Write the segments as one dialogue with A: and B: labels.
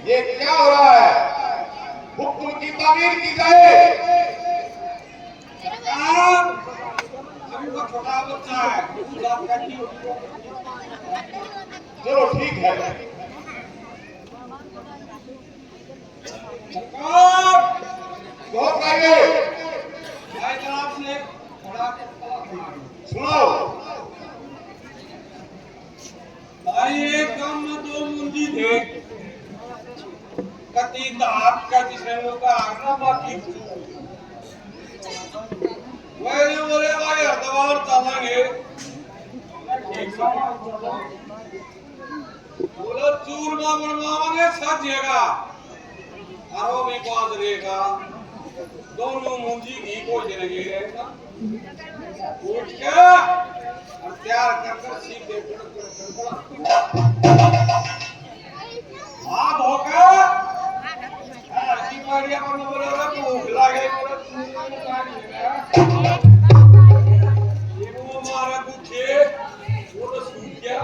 A: ये क्या हो रहा है? हुक्म की तामीर की जाए।
B: अभी वो छोटा बच्चा है,
A: चलो ठीक है। बहुत आगे सुनो।
B: भाई एक काम में दो मुंजी थे, कती दाप का जिसने लोग आगना बाकी वही बोले भाई हरदवार चलेंगे। बोलो चूरमा बनवाओगे सजेगा, अरो भी बाजरेगा, दोनों मुंजी घी को जलेंगे रहेगा। उठ के और तैयार कर सीधे हाथ होकर की बढ़िया बन बोले भूख लगे ये वो मारा पूछे वो तो सूख गया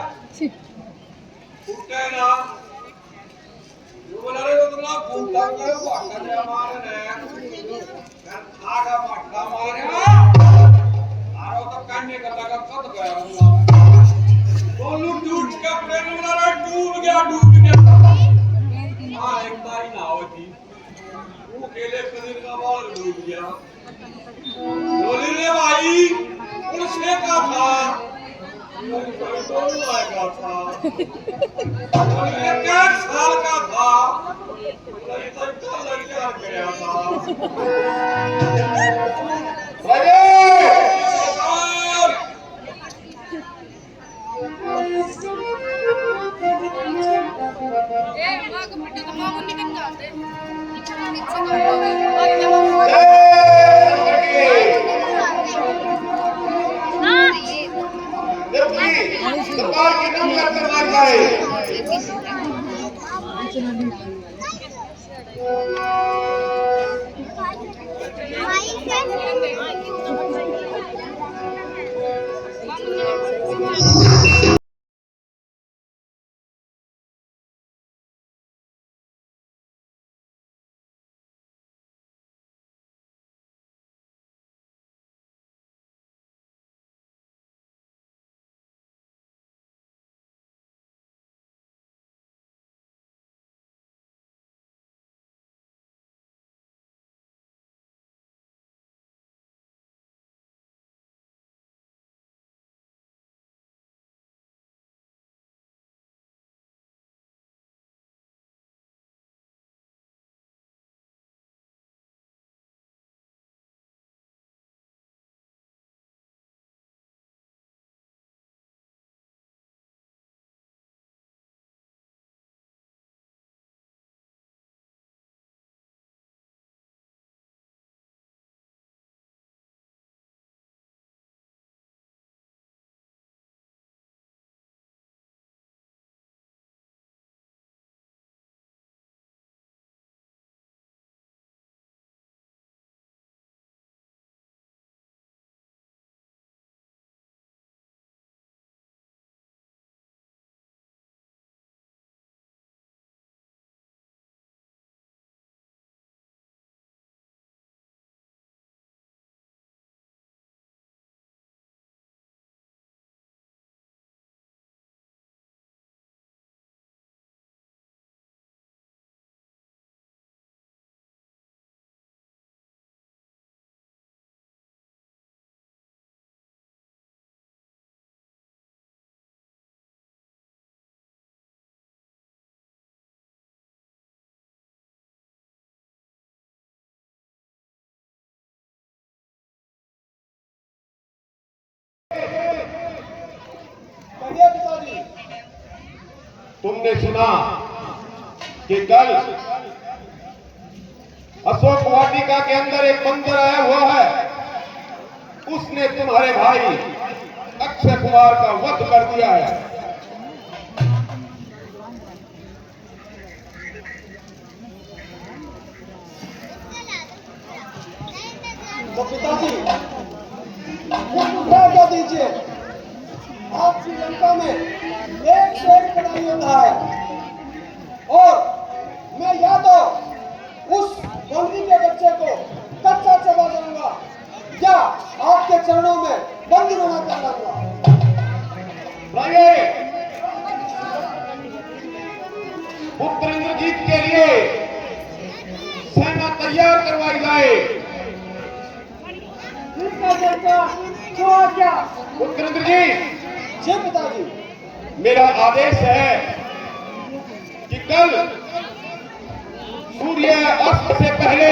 B: उठे ना वो बोला रे वो तो ना भूखा गया भागा ने मारे ने आगा भागा मारे आरो तो कांडे का लगा कद गया दोनों टूट के प्लेन में डूब गया हाँ एक तारी ना होती वो केले शरीर का बाल डूब गया बोली रे भाई उसने का था दोनों आएगा था बोली रे क्या साल का था बोली तो लड़का गया था
A: दरबार की नंबर पे मार जाए। तुमने सुना कि कल अशोक वाटिका के अंदर एक मंदिर आया हुआ है, उसने तुम्हारे भाई अक्षय कुमार का वध कर दिया है।
C: तो पिताजी दीजिए, आप श्रीलंका में
A: करवाई जाए।
C: ठीक है जनता, जो आज्ञा।
A: उत्तरेंद्र जी,
C: जय पिताजी।
A: मेरा आदेश है कि कल सूर्य अस्त से पहले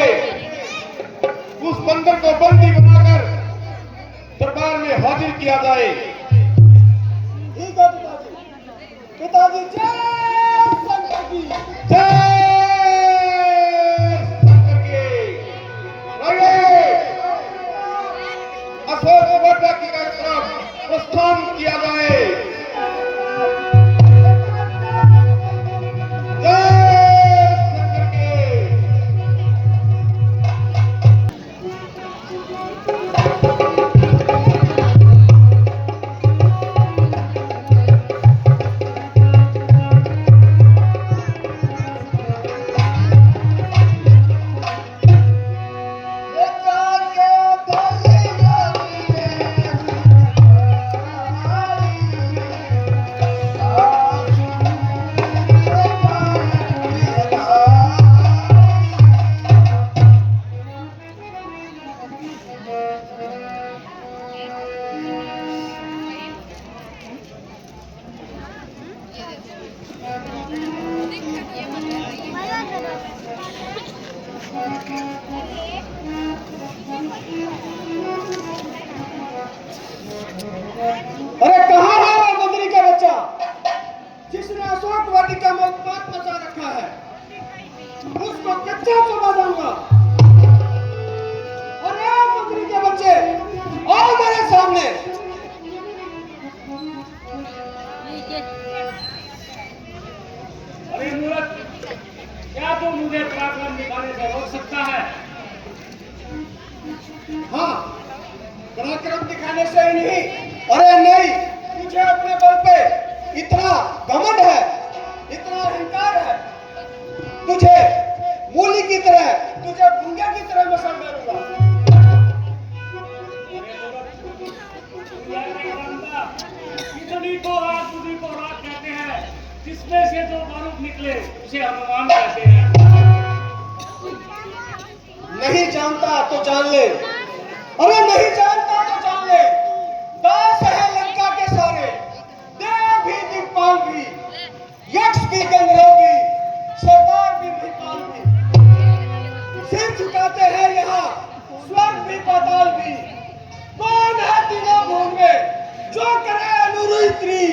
A: उस बंदर को बंदी बनाकर दरबार में हाजिर किया जाए।
C: ठीक है पिताजी। पिताजी जय शंकर की।
A: जय शंकर की। अशोक वाटिका की तरफ प्रस्थान किया जाए।
C: अरे कहाँ है वो बंदरी का बच्चा जिसने अशोक वाटिका में उत्पात मचा रखा है? उसको कच्चा चबा दूंगा। अरे बंदरी के बच्चे, आओ मेरे सामने।
D: अरे मूर्ख, क्या तू मुझे पराक्रम दिखाने से रोक सकता है?
C: हाँ, पराक्रम दिखाने से ही नहीं। अरे नहीं, तुझे अपने बल पे इतना घमंड है, इतना अहंकार है। तुझे मूली की तरह, तुझे भूंगे की तरह मसल डालूंगा।
D: इतनी को आग, तुझी को राख कहते हैं। जिसमें से जो बारूद निकले उसे हनुमान कहते हैं।
C: नहीं जानता तो जान ले। अरे नहीं जानता तो जान ले। दास है लंका के सारे, देव भी, दिक्पाल भी, यक्ष भी, गंधर्व भी, सरदार भी, महिपाल भी। सिर झुकाते हैं यहाँ स्वर्ग भी, पाताल भी। कौन है तीनों भूमि में जो करे अनुरुद्री?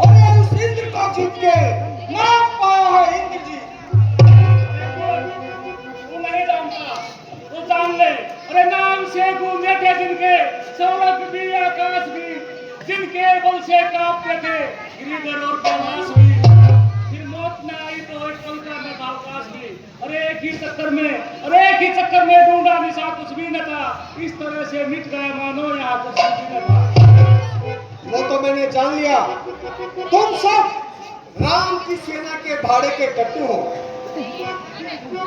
C: अरे उस इंद्र को जीत के नाम पाया है इंद्र जी।
D: तू नहीं जानता तो जान ले। अरे नाम से गूंजे थे जिनके स्वर्ग भी, आकाश भी, जिनके बल से कांपते थे गिरिधर और कैलाश भी। फिर मौत न आई तो एक पल का न था अवकाश भी। अरे एक ही चक्कर में ढूंढा निशा, कुछ भी न था। इस तरह से मिट गया मानो यहाँ कुछ भी न था।
C: वो तो मैंने जान लिया, तुम सब राम की सेना के भाड़े के टट्टू हो।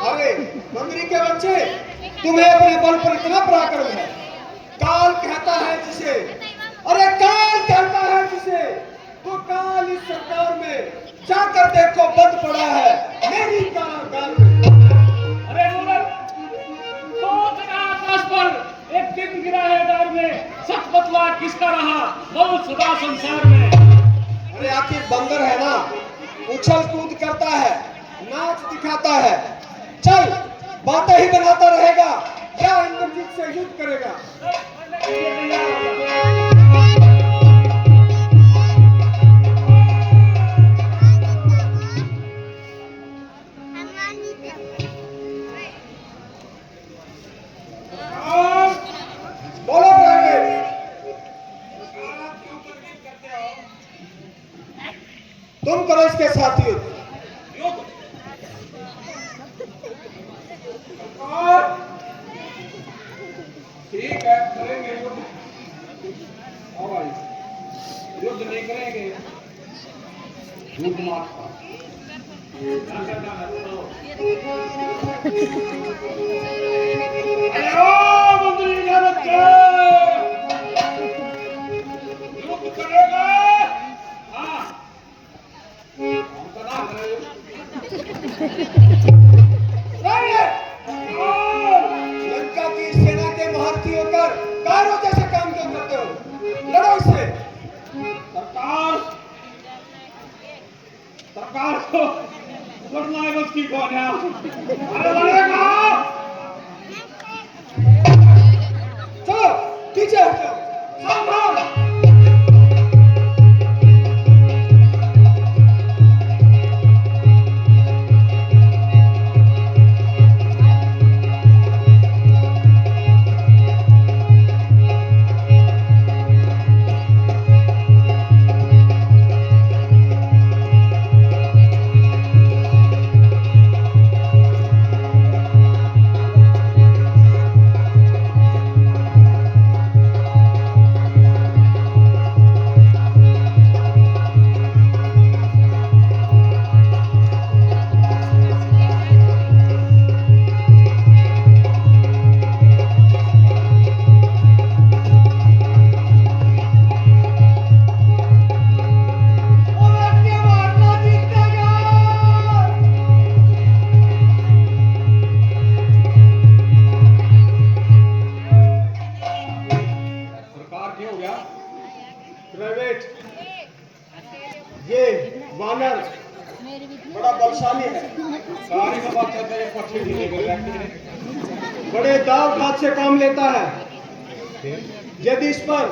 C: अरे मंगरी के बच्चे, तुम्हें अपने बल पर इतना पराक्रम है। काल कहता है जिसे, अरे काल कहता है जिसे, तो काल इस सरकार में जाकर देखो बंद पड़ा है मेरी काल में।
D: अरे मूर्ख, तो जगह आकाश पर एक दिन गिरा है दार में। सच बतला किसका रहा बहुत सदा संसार में।
C: अरे आखिर बंदर है ना, उछल कूद करता है, नाच दिखाता है। चल, बातें ही बनाता रहेगा या इंद्रजीत से युद्ध करेगा? बोलो ब्राह्मण, तुम करो इसके साथ युद्ध।
B: ठीक है, करेंगे युद्ध। हाँ भाई, युद्ध नहीं करेंगे, युद्ध मार।
D: अरे ओ मंत्री का बच्चा,
B: युद्ध करेगा?
D: हाँ,
B: हम तो ना करें।
C: नहीं है।
D: और वरना है उसकी कौन है? अरे लड़ेगा।
C: चलो पीछे हटो। सावधान। प्राइवेट, ये वानर बड़ा बलशाली है।
B: सारी का बात चलता है, पक्षी ढीले कर रखे हैं।
C: बड़े दाव दाव से काम लेता है। यदि इस पर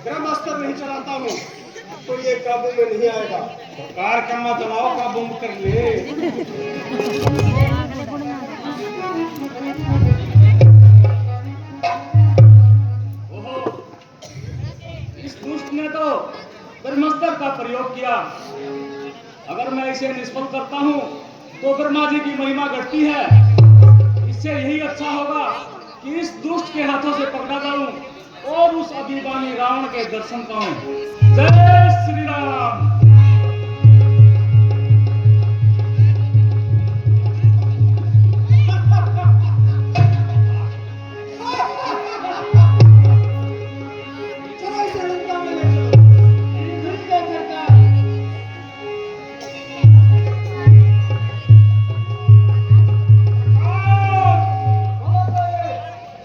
C: ब्रह्मास्त्र नहीं चलाता हूँ तो ये काबू में नहीं आएगा।
B: सरकार का मत चलाओ, काबू में कर ले।
D: ओहो, इस दुष्ट ने तो ब्रह्मास्त्र का प्रयोग किया। अगर मैं इसे निष्फल करता हूँ तो ब्रह्मा जी की महिमा घटती है। इससे यही अच्छा होगा कि इस दुष्ट के हाथों से पकड़ा जाऊं और उस अभिमानी रावण के दर्शन पाऊं। जय श्री राम।
C: चलो इसे लंका में ले चलो। नहीं कर सकता।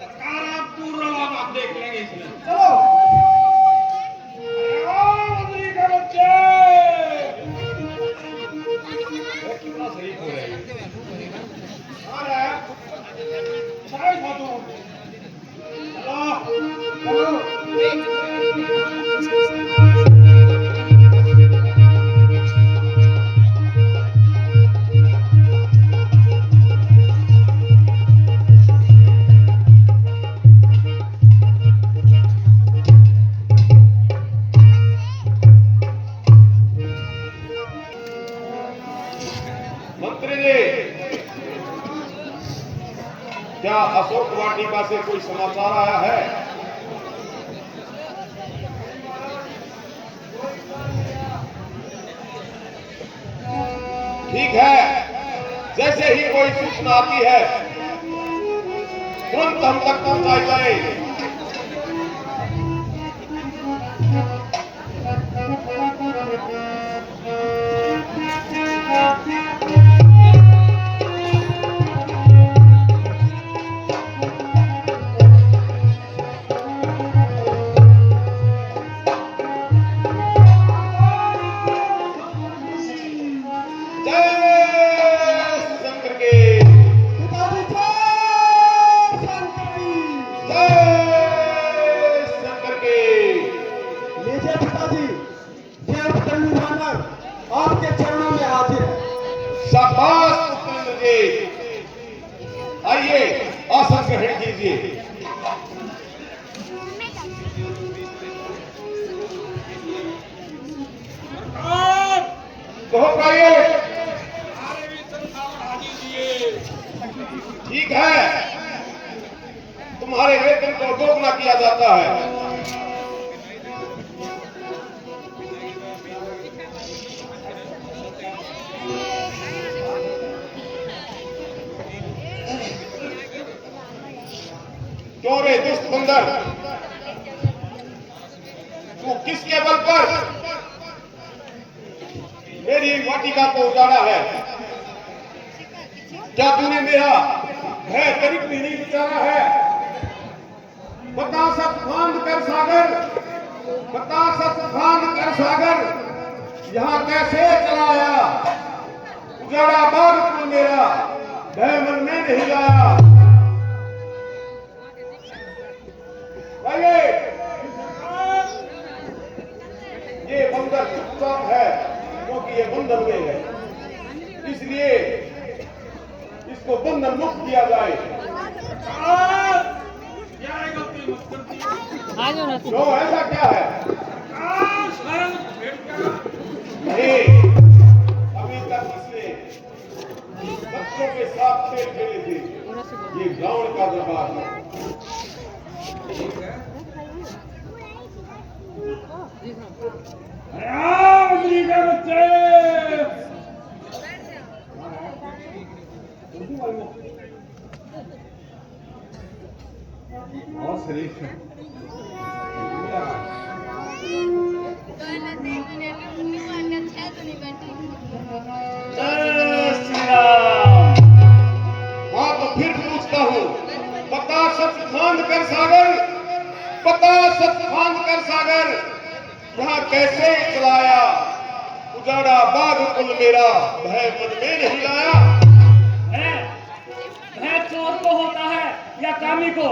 B: सरकार आप दूर रहो, आप देख लेंगे इसमें।
C: चलो
B: मंत्री का बच्चे, ये कितना शरीफ हो रहा है। आ रहा है, शायद हो तू। चलो
C: चलो।
A: मंत्री जी, क्या अशोक वाटिका से कोई समाचार आया है? ठीक है, जैसे ही कोई सूचना आती है तुरंत हम तक पहुंचाई जाए।
C: आपके चरणों में हाजिर है।
A: शाबाश पुत्र जी, आइए आसन ग्रहण कीजिए। कहो भाइयों, ठीक है, तुम्हारे वेतन को दोगुना किया जाता है। क्यों रे दुष्ट बंदर, तू किसके बल पर मेरी वाटिका को उजाड़ा है? क्या तूने मेरा भय तनिक भी नहीं विचारा है? बता सत फांद कर सागर, बता सत फांद कर सागर, यहाँ कैसे चलाया? उजाड़ा बाग को मेरा भय मन में नहीं लाया। भाइये, ये बंदर चुपचाप है क्योंकि ये बंधन में है, इसलिए इसको बंधन मुक्त किया जाए। क्यों, ऐसा क्या है? नहीं, अभी तक इसने बच्चों के साथ खेल खेले थे। ये ग्राउंड का दरबार है। और शरीफ है।
D: जय श्री राम।
A: हाँ, तो फिर पूछता हूँ, बता सच फांद कर सागर, बता सच फांद कर सागर, यहाँ कैसे चलाया उजाड़ा बाग कुल मेरा भय मन में नहीं लाया।
D: भय चोर को होता है या कामी को?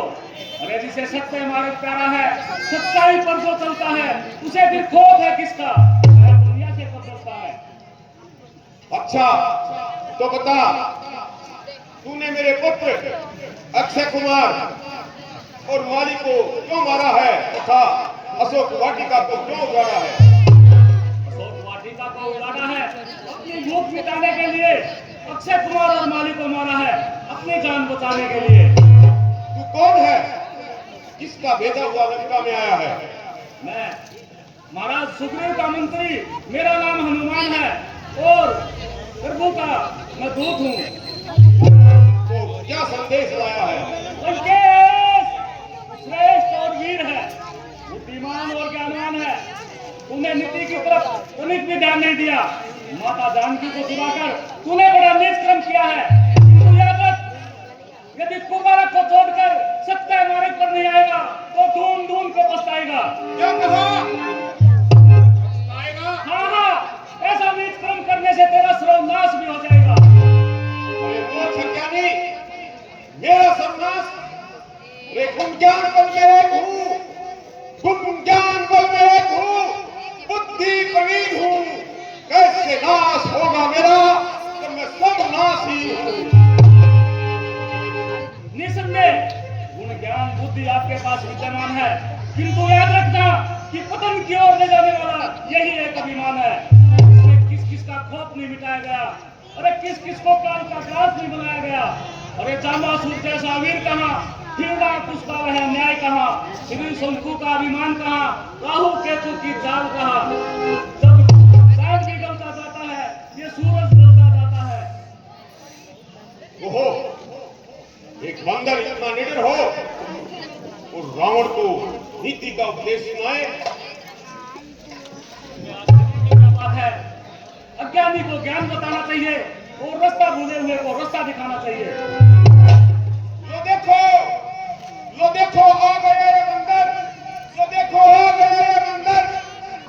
D: अरे जिसे सत्य मार्ग प्यारा है, सच्चाई पर जो चलता है, उसे फिर खोट है किसका? दुनिया से बदलता है।
A: अच्छा, तो बता, तूने मेरे पुत्र अक्षय कुमार और माली को क्यों मारा है तथा अशोक वाटिका को क्यों उजाड़ा है?
D: अशोक वाटिका को उजाड़ा है अपनी भूख मिटाने के लिए, अक्षय कुमार और माली को मारा है अपनी जान बचाने के लिए।
A: तू कौन है, किसका भेजा हुआ लंका में आया है?
D: मैं महाराज सुग्रीव का मंत्री, मेरा नाम हनुमान है और प्रभु का मैं दूत हूँ।
A: तो क्या संदेश लाया है?
D: लंकेश श्रेष्ठ और वीर है, बुद्धिमान और ज्ञानवान है। तूने नीति की तरफ तनिक भी ध्यान नहीं दिया। माता जानकी को चुराकर तूने बड़ा नीच कर्म किया है। किंतु याद रख, यदि कुमारक को छोड़कर सत्य मार्ग पर नहीं आएगा तो ढूंढ ढूंढ को पछताएगा।
A: क्या कहा?
D: हाँ हाँ, ऐसा नीच कर्म करने से तेरा सर्वनाश भी हो जाएगा।
A: अरे मूर्ख ज्ञानी, मेरा सर्वनाश? अरे गुण ज्ञान बल में एक हूँ, गुण ज्ञान बल में एक हूँ, बुद्धि प्रवीण हूँ। कैसे नाश होगा मेरा जब मैं सब नाशी हूँ।
D: निसंदेह गुण ज्ञान बुद्धि आपके पास विद्यमान है, किंतु याद रखना कि पतन की ओर ले जाने वाला यही एक अभिमान है। इसमें किस किस का खौफ नहीं मिटाया गया, अरे किस किस को काल का ग्रास नहीं बनाया गया। अरे जांबासुर जैसा वीर कहाँ, हिरड़ा पुष्पा वह न्याय कहाँ, श्री शंकु का अभिमान कहाँ, राहु केतु की चाल कहाँ। जब चांद भी गलता जाता है, ये सूरज गलता जाता है।
A: ओहो, एक बंदर इतना निडर हो और रावण को नीति का उपदेश सुनाए।
D: क्या बात है, अज्ञानी को ज्ञान बताना चाहिए और रास्ता भूले हुए को रास्ता दिखाना चाहिए।
A: लो देखो आ गए रे बंदर, लो देखो आ गए रे बंदर,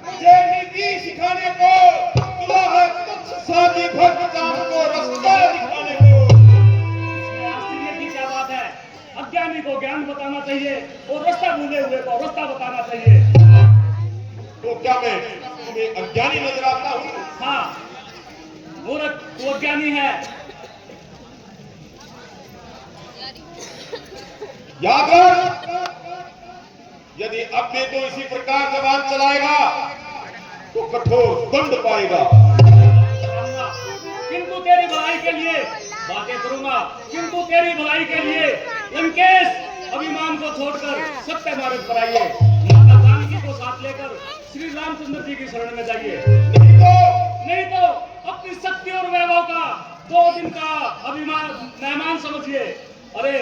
A: मुझे नीति सिखाने को, तुला है तुच्छ साधी भक्त जान को रास्ता दिखाने को।
D: इसमें आश्चर्य की क्या बात है? अज्ञानी को ज्ञान बताना चाहिए और रास्ता भूले हुए को रास्ता बताना चाहिए।
A: तो क्या मैं तुम्हें अज्ञानी नजर आता हूँ?
D: हाँ, मूर्ख वो अज्ञानी है।
A: याद रख, यदि अब भी तो इसी प्रकार जबान चलाएगा तो कठोर दंड पाएगा।
D: किंतु तेरी भलाई के लिए बातें करूंगा, किंतु तेरी भलाई के लिए लंकेश अभिमान को छोड़कर सत्य मार्ग पर आइए। माता जानकी को साथ लेकर श्री रामचंद्र जी की शरण में जाइए। नहीं तो अपनी शक्ति और वैभव का 2 दिन का अभिमान मेहमान समझिए। अरे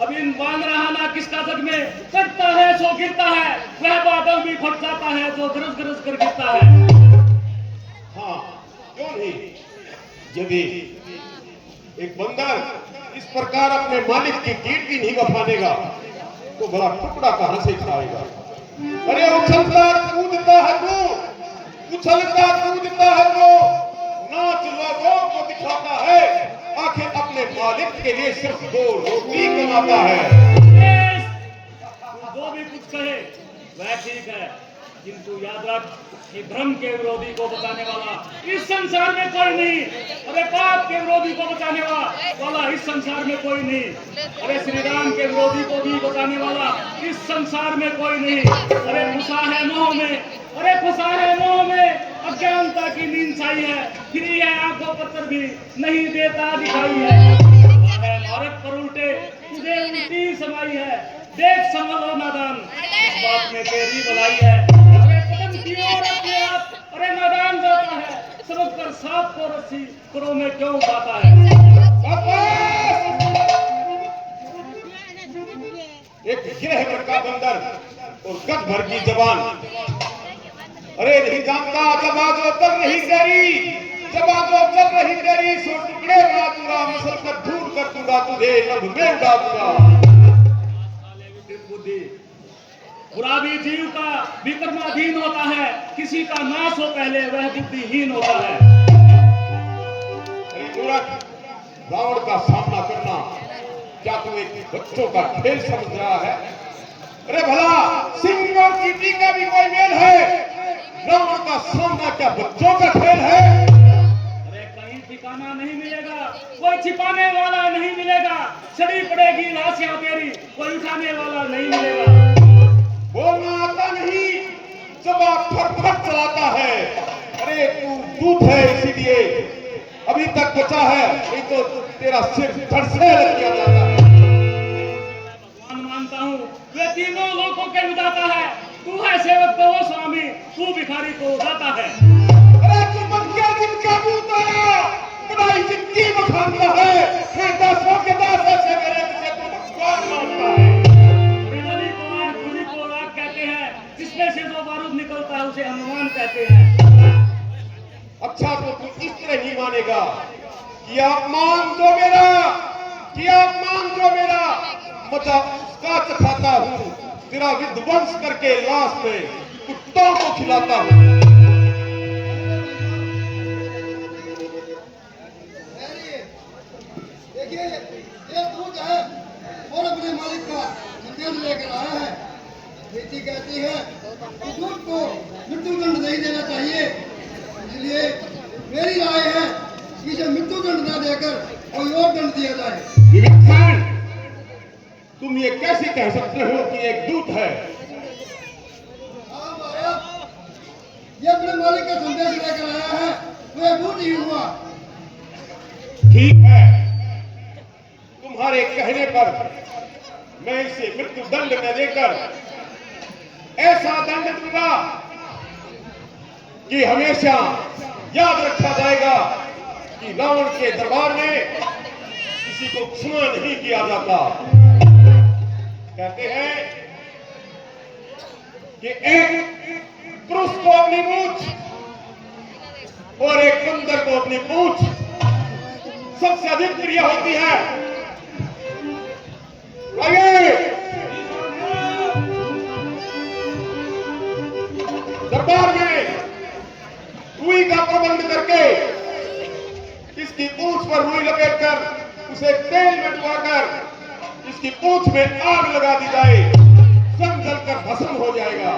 D: अभी मान रहा ना किसका जग में चढ़ता है सो गिरता है, वह बादल भी फट जाता है जो गरज गरज कर गिरता है।
A: हाँ, क्यों नहीं? यदि एक बंदर इस प्रकार अपने मालिक की कीर्ति नहीं बफानेगा तो बड़ा टुकड़ा कहां से खाएगा? अरे उछलता कूदता है तू, उछलता कूदता है तो नाच लोगों को दिखाता है, आखिर अपने मालिक के लिए सिर्फ 2 रोटी कमाता है।
D: तू जो भी कुछ कहे वह ठीक है, किंतु याद रख कि धर्म के विरोधी को बचाने वाला इस संसार में कोई नहीं। अरे पाप के विरोधी को बचाने वाला इस संसार में कोई नहीं। अरे श्री राम के विरोधी को भी बचाने वाला इस संसार में कोई नहीं। अरे फंसा है मोह में, अरे फंसा है मोह में, अज्ञानता की नींद छाई है, फिरी है आंखों पर भी नहीं देता दिखाई है मार्ग पर उल्टे तुझे उल्टी समाई है, देख समझ नादान इस बात में तेरी भलाई है। अरे कदम की ओर अपने आप, अरे नादान जाता है, समझ कर सांप को रस्सी करो में क्यों जाता है।
A: एक गिरह भर का बंदर और गज भर की जवान। अरे नहीं जानता जब जो चल रही तेरी, जब जो चल रही तेरी, सो टुकड़े बना दूंगा, मसल कर दूर कर दूंगा, तुझे नभ में उड़ा दूंगा।
D: बुद्धि बुरा भी जीव का विक्रमाधीन होता है, किसी का नाश हो पहले वह बुद्धिहीन होता है।
A: अरे मूर्ख, रावण का सामना करना क्या तू एक बच्चों का खेल समझ रहा है? अरे भला सिंह और चींटी का भी कोई मेल है? रावण का सामना क्या बच्चों का खेल है?
D: अरे कहीं ठिकाना नहीं मिलेगा, कोई छिपाने वाला नहीं मिलेगा, सड़ी पड़ेगी लाशियां तेरी, कोई उठाने वाला नहीं मिलेगा।
A: बोलना आता नहीं, जवाब फट चलाता है। अरे तू दूत है इसीलिए अभी तक बचा है, नहीं तो तेरा सिर धड़ से लग गया जाता है।
D: भगवान मानता हूँ वे तीनों लोगों के विधाता है, तू है सेवक तो वो स्वामी, तू भिखारी तो दाता है।
A: अरे तू मन क्या जिनका दूत है, बड़ाई जिनकी बखानता है, मैं दासों के दास ऐसे मेरे जिसे तू भगवान मानता है।
D: जिसमें से जो बारूद निकलता है उसे हनुमान कहते हैं।
A: अच्छा तो तू इस तरह ही मानेगा कि अपमान जो मेरा, कि अपमान जो मेरा मचा उसका चखाता हूँ, तेरा विध्वंस करके लाश में कुत्तों को खिलाता हूँ।
C: देखिए ये दूत है और अपने मालिक का संदेश लेकर आया है। नीति कहती है कि दूत को मृत्युदंड नहीं देना चाहिए, इसलिए मेरी राय है कि जो मृत्युदंड न देकर कोई और दंड दिया जाए।
A: विभीषण, तुम ये कैसे कह सकते हो कि एक दूत है?
C: हाँ महाराज, ये अपने मालिक का संदेश लेकर आया है, तो यह दूत ही हुआ।
A: ठीक है, तुम्हारे कहने पर मैं इसे मृत्यु दंड न देकर ऐसा दंड दूंगा कि हमेशा याद रखा जाएगा कि रावण के दरबार में किसी को क्षमा नहीं किया जाता। कहते हैं कि एक पुरुष को अपनी मूंछ और एक बंदर को अपनी पूंछ सबसे अधिक प्रिय होती है। आइए दरबार में रुई का प्रबंध करके इसकी पूंछ पर रुई लपेटकर उसे तेल में डुबाकर इसकी पूंछ में आग लगा दी जाए, स्वयं जलकर भस्म हो जाएगा।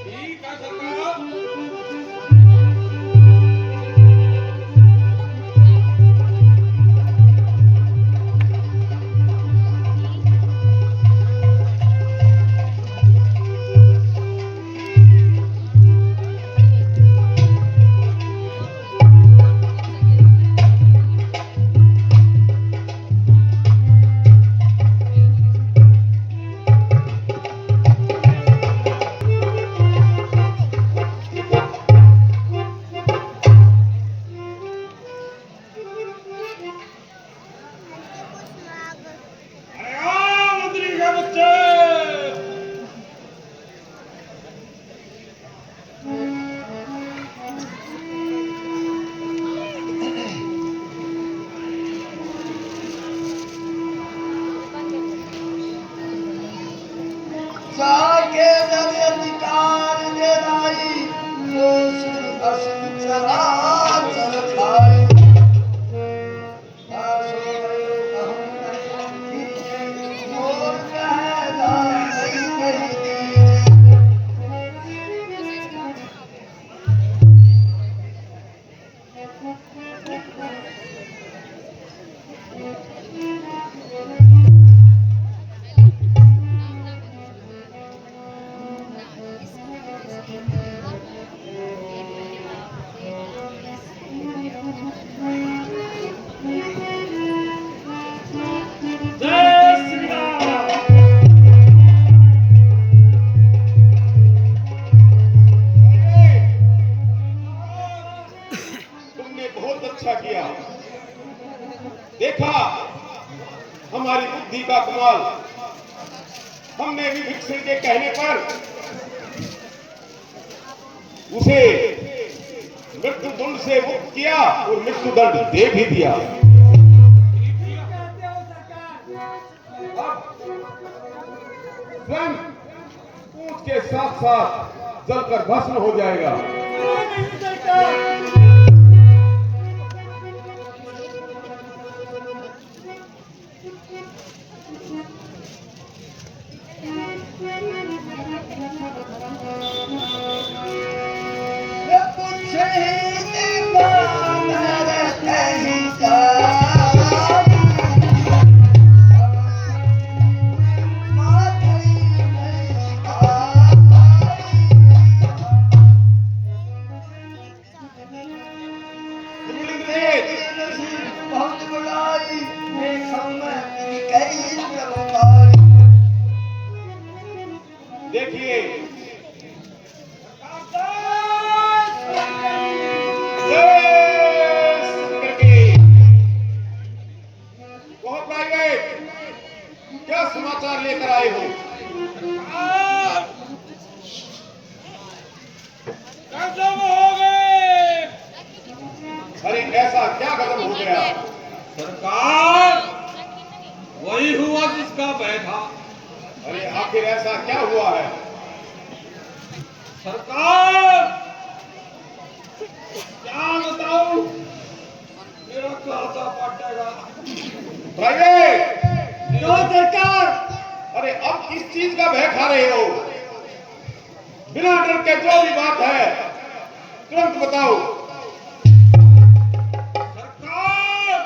B: ठीक है सरकार।
C: साके जब अधिकार दे राई तो सुन असुचरा
A: किया। देखा हमारी बुद्धि का कमाल। हमने विभीषण के कहने पर उसे मृत्यु दंड से मुक्त किया और मृत्यु दंड दे भी दिया। अब स्वयं पूछ के साथ साथ जलकर भस्म हो जाएगा। देखिए बहुत प्राइवेट क्या समाचार लेकर आए हो? अरे ऐसा क्या गजब हो गया?
B: सरकार वही हुआ जिसका भय था।
A: अरे आखिर ऐसा क्या हुआ है?
B: सरकार क्या बताऊं, मेरा खाता पटेगा।
A: प्राइवेट
C: क्यों सरकार?
A: अरे अब किस चीज का भय खा रहे हो? बिना डर के जो भी बात है तुरंत बताओ।
B: सरकार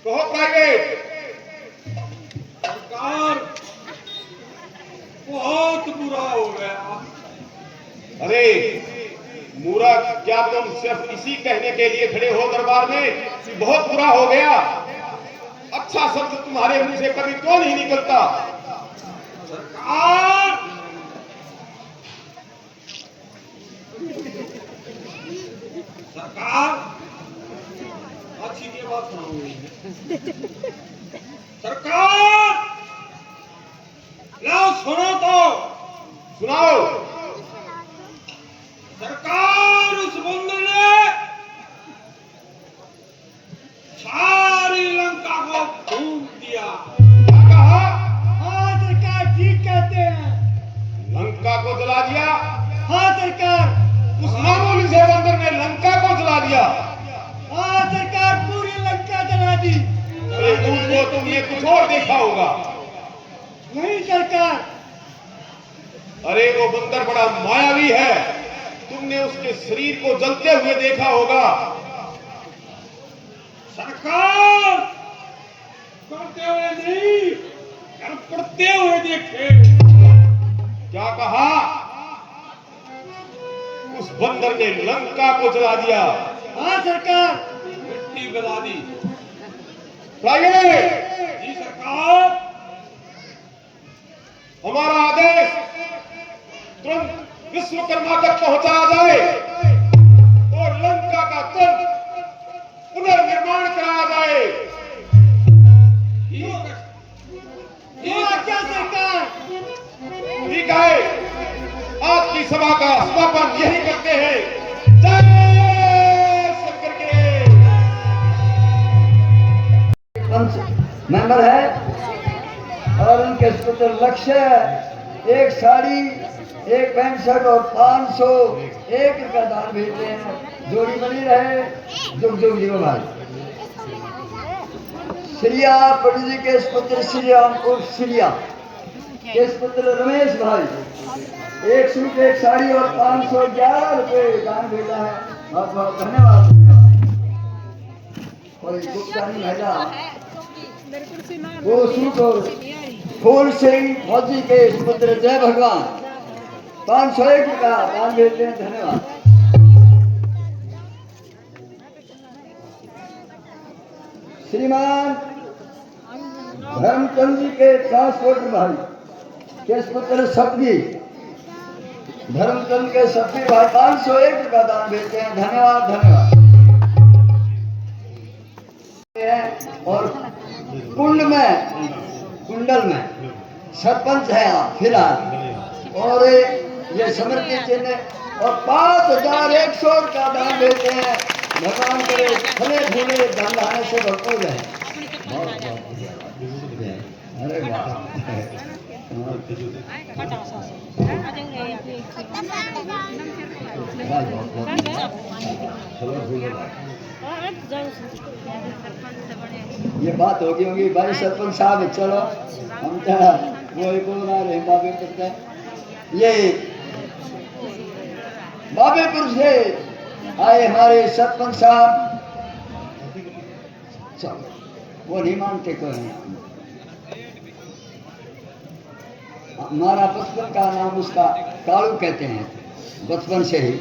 A: कहो प्राइवेट।
B: सरकार बहुत बुरा हो गया।
A: अरे मूर्ख, क्या तुम सिर्फ इसी कहने के लिए खड़े हो दरबार में कि बहुत बुरा हो गया? अच्छा शब्द तुम्हारे मुंह से कभी क्यों नहीं निकलता?
B: सरकार सरकार अच्छी की बात सुनाऊंगी। सरकार लो सुनो तो।
A: सुनाओ।
B: सरकार उस बंदर ने सारी लंका को फूंक दिया।
A: क्या कहा?
C: हाँ सरकार, ठीक कहते हैं।
A: लंका को जला दिया?
C: हाँ सरकार।
A: उस मामूली से बंदर ने लंका को जला दिया?
C: हाँ सरकार, पूरी लंका जला दी।
A: अरे उसको तुमने कुछ और देखा होगा।
C: नहीं सरकार।
A: अरे वो बंदर बड़ा मायावी है, तुमने उसके शरीर को जलते हुए देखा होगा।
B: सरकार करते हुए नहीं, करते हुए देखे।
A: क्या कहा? उस बंदर ने लंका को जला दिया?
C: हाँ सरकार।
B: मिट्टी गला दी।
A: प्राइवेट
B: जी सरकार।
A: हमारा आदेश तुरंत विश्वकर्मा तक पहुंचाया जाए और लंका का तुरंत पुनर्निर्माण कराया जाए।
C: क्या सरकार?
A: ठीक है, आज की सभा का समापन यही करते हैं। जय शंकर के।
E: मेंबर है और उनके पुत्र लक्ष्य एक साड़ी, एक पैंट शर्ट और 501 रुपया दान भेजते हैं। जोड़ी बनी रहे, जुग जुग जीव भाई। श्रिया पंडित जी के पुत्र श्रीराम उर्फ श्रिया के पुत्र रमेश भाई एक सूट, एक साड़ी और 511 रुपये दान भेजा है। बहुत बहुत धन्यवाद। कोई भुगतानी भेजा वो सूट और फूल सिंह फौजी के पुत्र जय भगवान 501 रुपया दान भेजते हैं। धन्यवाद। श्रीमान धर्मचंद जी के ट्रांसपोर्टर भाई के पुत्र सपनी धर्मचंद के सपनी भाई 501 रुपया दान भेजते हैं। धन्यवाद धन्यवाद। और कुंडल में सरपंच है आप फिलहाल, और ये समृद्धि चिन्ह और 5100 का दान देते हैं। भगवान करे फले फूले धन धाने से भरपूर है। बहुत बहुत अरे वाह ये बात होगी भाई सरपंच साहब, चलो हम क्या वो एक और आ रहे बाबे करते हैं। ये बाबेपुर से आए हमारे सरपंच साहब, चलो वो नहीं मानते कोई नहीं। हमारा बचपन का नाम उसका कालू कहते हैं, बचपन से ही,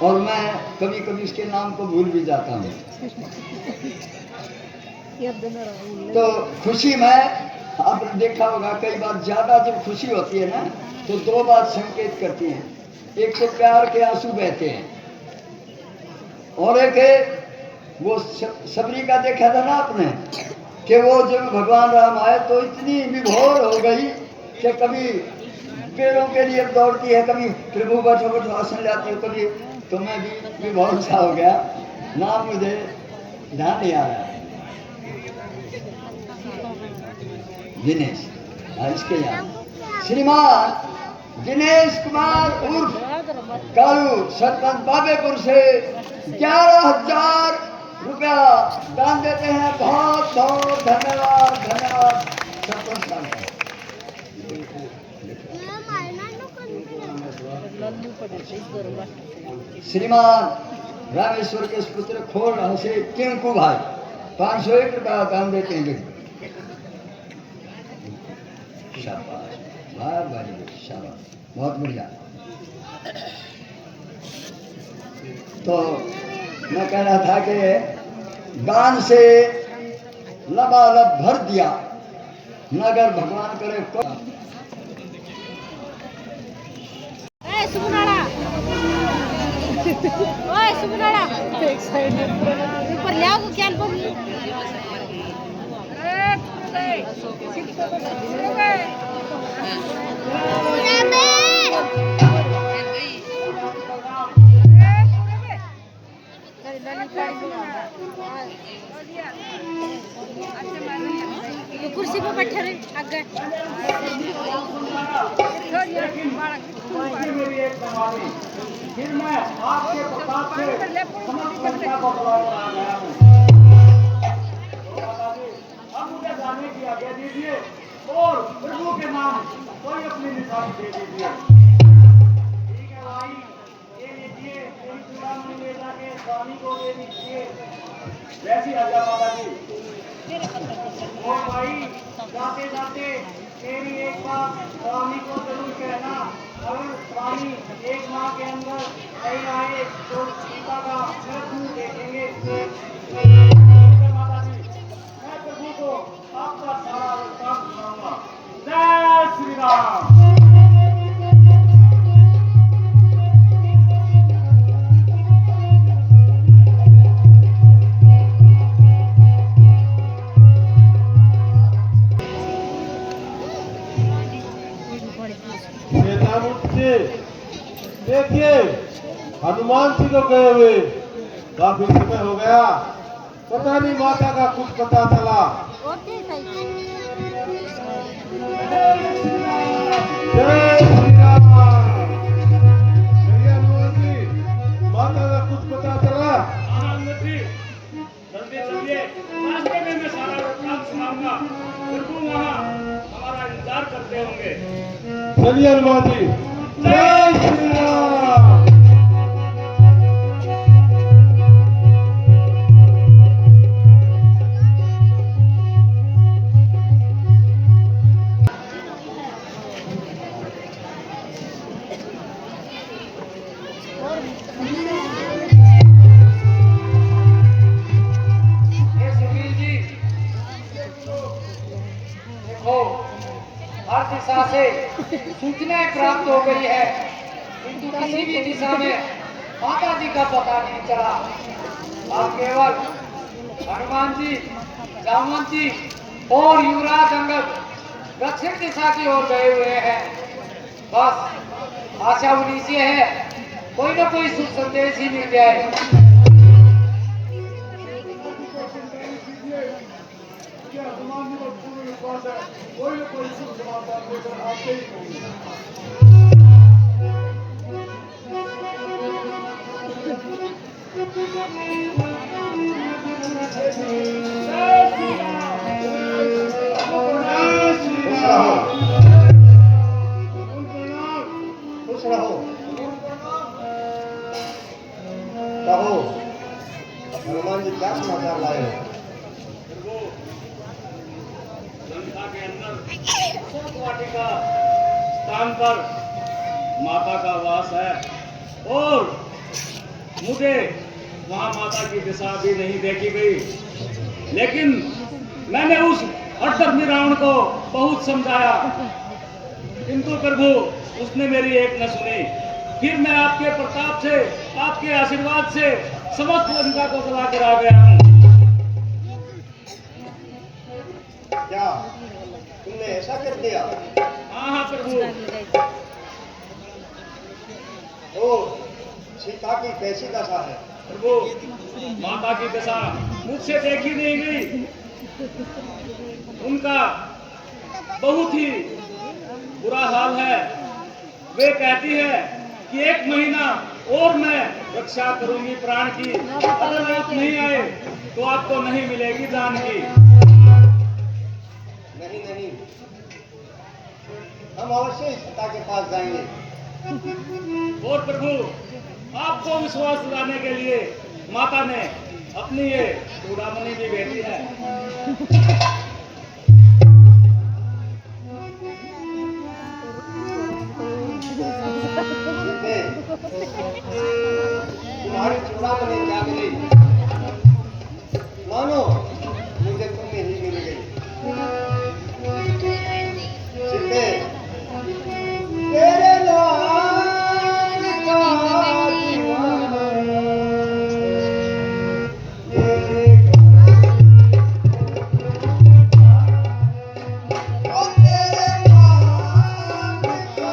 E: और मैं कभी कभी उसके नाम को भूल भी जाता हूँ। तो खुशी में आपने देखा होगा कई बार ज्यादा जब खुशी होती है ना तो दो बात संकेत करती हैं। एक तो प्यार के आंसू बहते हैं, और एक है वो सबरी का देखा था ना आपने कि वो जब भगवान राम आए तो इतनी विभोर हो गई कि कभी पेड़ों के लिए दौड़ती है, कभी प्रभु बैठो बैठो आसन लाती है, कभी तो मैं भी विभोर सा हो गया। नाम मुझे ध्यान नहीं आ रहा। दिनेश, इसके यहाँ श्रीमान दिनेश कुमार उर्फ कालू सरपंच बाबेपुर से 11,000 रुपया दान देते हैं। बहुत बहुत धन्यवाद, धन्यवाद सरपंच साहब। श्रीमान रामेश्वर के पुत्र खोल से टिंकू भाई 501 रुपया दान देते हैं। शाबाश, शाबाश, बहुत बढ़िया। तो मैं कह रहा था कि दान से लबालब भर दिया, नगर भगवान करे को
F: एक साइड ऊपर ले आओ क्या कुर्सी पे बैठे रहे आगे
D: फिर मैं आपके प्रताप से समस्त जनता को बुलाकर आ गया हूँ। अब मुझे जाने की आज्ञा दीजिए और प्रभु के नाम कोई अपनी निशानी दे दीजिए। ठीक है भाई, ये लीजिए, तेरी चूड़ामणि ले जाके स्वामी को दे दीजिए। वैसी आज्ञा माता जी। और भाई जाते जाते मेरी एक बात स्वामी को जरूर कहना, अगर स्वामी एक माह के अंदर नहीं आए तो सीता का मृत्यु देखेंगे। माता जी, मैं प्रभु को आपका सारा काम सुनाऊंगा। जय श्री राम।
A: देखिए हनुमान जी को गए हुए काफी समय हो गया, पता नहीं माता का कुछ पता चला। जय श्री राम। हनुमान जी, माता का कुछ पता चला?
D: जल्दी चलिए, रास्ते में मैं सारा काम सुनाऊंगा। प्रभु वहाँ हमारा इंतजार करते होंगे।
A: चलिए हनुमान जी। जय श्री राम।
G: हर दिशा से सूचनाएं प्राप्त हो गई है, किंतु किसी भी दिशा में माता जी का पता नहीं चला। आप केवल हनुमान जी, जामवंत जी और युवराज अंगद दक्षिण दिशा की ओर गए हुए हैं। बस आशा उन्हीं से है कोई ना कोई शुभ संदेश ही मिल जाए।
C: कोई ना कोई शुभ समाचार लेकर आते ही होंगे। खुश रहो, खुश रहो। कहो हनुमान जी क्या समाचार लाए हो?
D: लंका के अंदर शोक वाटिका स्थान पर माता का वास है और मुझे वहां माता की दिशा भी नहीं देखी गई, लेकिन मैंने उस अधर्मी रावण को बहुत समझाया, किंतु प्रभु उसने मेरी एक न सुनी। फिर मैं आपके प्रताप से, आपके आशीर्वाद से समस्त लंका को जला कर आ गया हूँ।
C: क्या तुमने ऐसा कर दिया?
D: हाँ हाँ प्रभु।
C: ओ सीता की कैसी दशा है?
D: प्रभु माता की दशा मुझसे देखी नहीं गई, उनका बहुत ही बुरा हाल है। वे कहती है कि 1 महीना और मैं रक्षा करूंगी प्राण की, अगर आप नहीं आए तो आपको नहीं मिलेगी जान की।
C: नहीं नहीं, हम अवश्य सीता के पास जाएंगे।
D: और प्रभु आपको विश्वास दिलाने के लिए माता ने अपनी ये चूड़ामणि भी भेजी है।
C: तुम्हारी चूड़ामणि क्या मिली? मानो मुझे तुम में ही मिल गई। सीते, तेरे नाम का दीवाना, तेरे ओ तेरे नाम का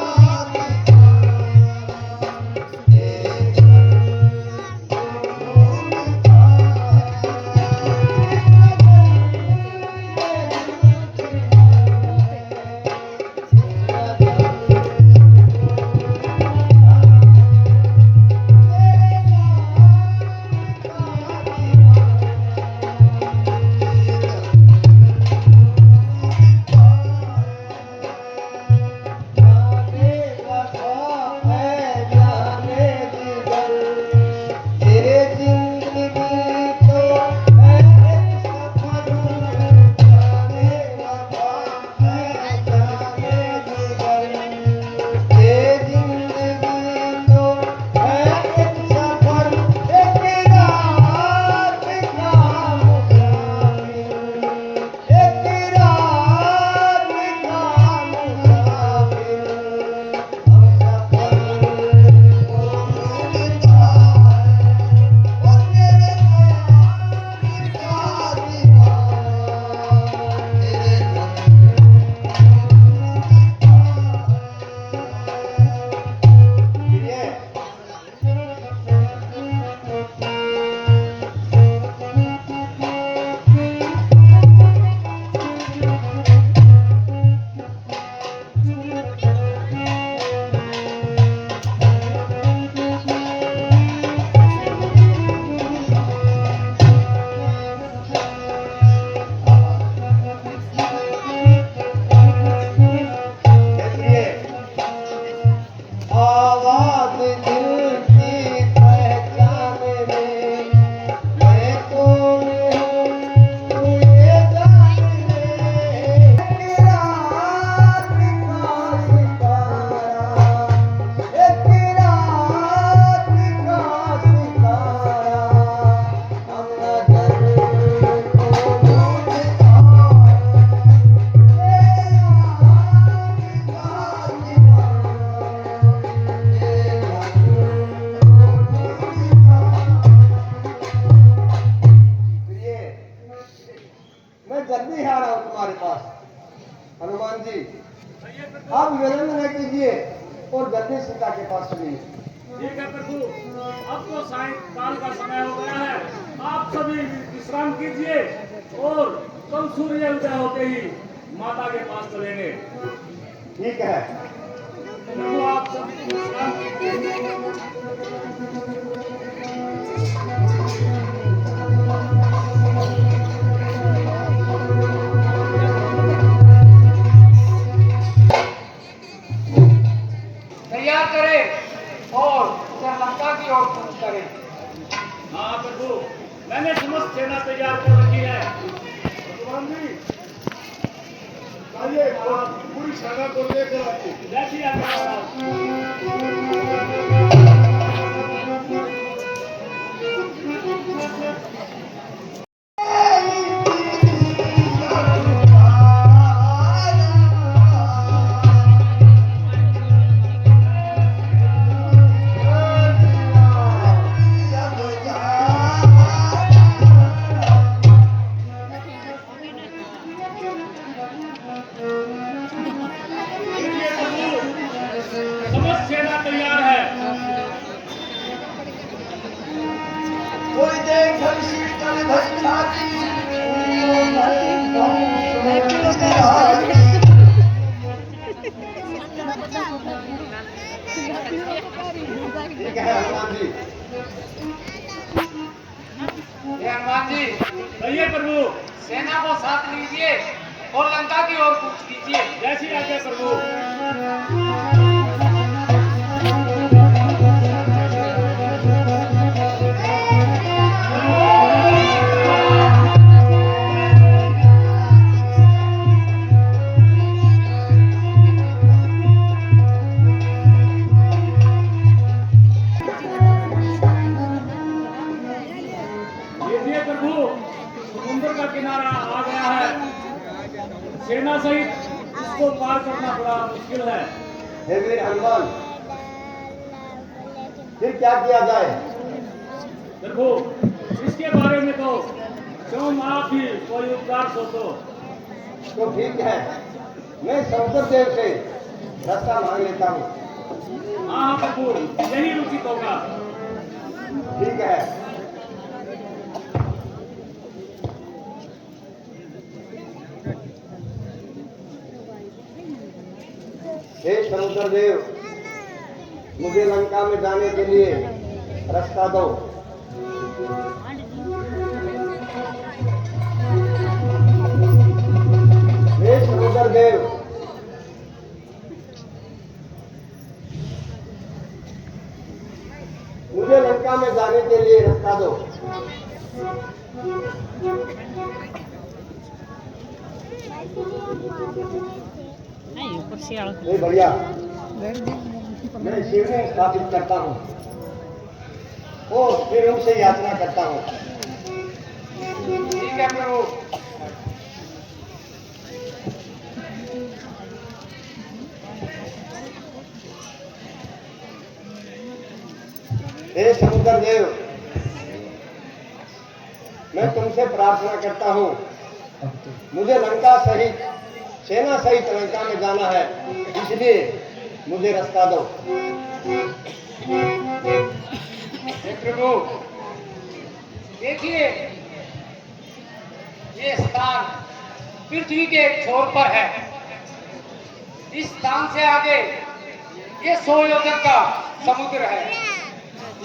C: समय कीजिए और जल्दी सीता के पास चलिए।
D: ठीक है प्रभु, अब तो सायंकाल का समय हो गया है। आप सभी विश्राम कीजिए और कल सूर्य उदय होते ही माता के पास चलेंगे।
C: ठीक है।
D: प्रभु आप सभी विश्राम कीजिए।
G: तैयार करें और उसे लंका की ओर कूच करें।
D: हाँ प्रभु, मैंने समस्त सेना तैयार कर रखी है। भगवान जी,
A: आइए पूरी सेना को लेकर आइए।
D: जैसी आज्ञा। समस्त सेना तैयार है।
E: कोई देख शीतल भई छाती
C: ठीक है हनुमान जी।
G: हे हनुमान जी,
D: कहिए प्रभु।
G: सेना को साथ लीजिए और लंका की ओर कूच कीजिए।
D: जैसी आज्ञा प्रभु। देखिए प्रभु, समुद्र का किनारा आ गया है। सेना सहित इसको पार करना बड़ा मुश्किल है।
C: हे वीर हनुमान, फिर क्या किया जाए?
D: प्रभु, इसके बारे में तो स्वयं आप ही कोई उपकार सोचो।
C: तो ठीक है, मैं समुद्र देव से रास्ता मांग लेता हूँ।
D: हाँ हाँ प्रभु, यही उचित होगा।
C: ठीक है। हे समुद्र देव, मुझे लंका में जाने के लिए रास्ता दो। हे समुद्र देव, मुझे लंका में जाने के लिए रास्ता दो। हे भैया, मैं शिवलिंग स्थापित करता हूँ और फिर उनसे याचना करता हूँ।
G: ठीक है प्रभु।
C: हे समुद्र देव, मैं तुमसे प्रार्थना करता हूँ, मुझे लंका सहित सेना सहित लंका में जाना है, इसलिए मुझे रास्ता दो।
G: हे प्रभु, देखिए ये स्थान पृथ्वी के एक छोर पर है। इस स्थान से आगे ये 100 योजन का समुद्र है।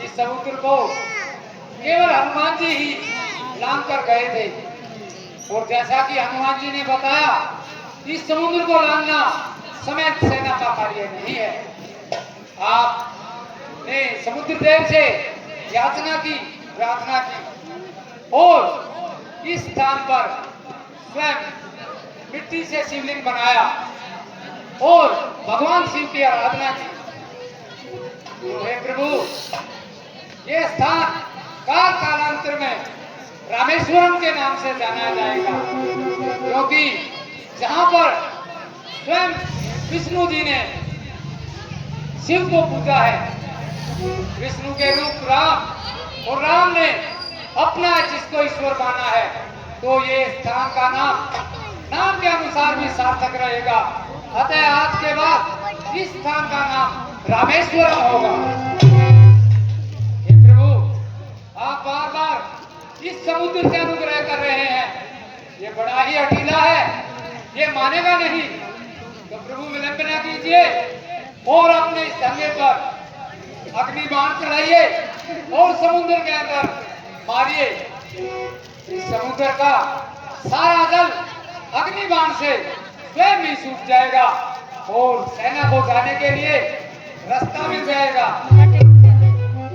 G: इस समुद्र को केवल हनुमान जी ही लांघ कर गए थे और जैसा कि हनुमान जी ने बताया, इस समुद्र को लांघना समेत सेना का कार्य नहीं है। आपने समुद्र देव से याचना की, प्रार्थना की और इस स्थान पर स्वयं मिट्टी से शिवलिंग बनाया और भगवान शिव की आराधना की। तो हे प्रभु, ये स्थान काल कालांतर में रामेश्वरम के नाम से जाना जाएगा, क्योंकि जहां पर स्वयं विष्णु जी ने शिव को पूजा है। विष्णु के रूप राम और राम ने अपना जिसको ईश्वर माना है, तो ये स्थान का नाम के अनुसार भी सार्थक रहेगा। अतः आज के बाद इस स्थान का नाम रामेश्वरम होगा। हे प्रभु, आप बार बार इस समुद्र से अनुग्रह कर रहे हैं, ये बड़ा ही अकेला है, ये मानेगा नहीं। तो प्रभु विलंबना कीजिए और अपने इस धंगे पर अग्नि बाण चढ़ाइए और समुद्र के अंदर मारिए। इस समुद्र का सारा जल अग्नि बाण से स्वयं ही सूख जाएगा और सेना को जाने के लिए रास्ता मिल जाएगा।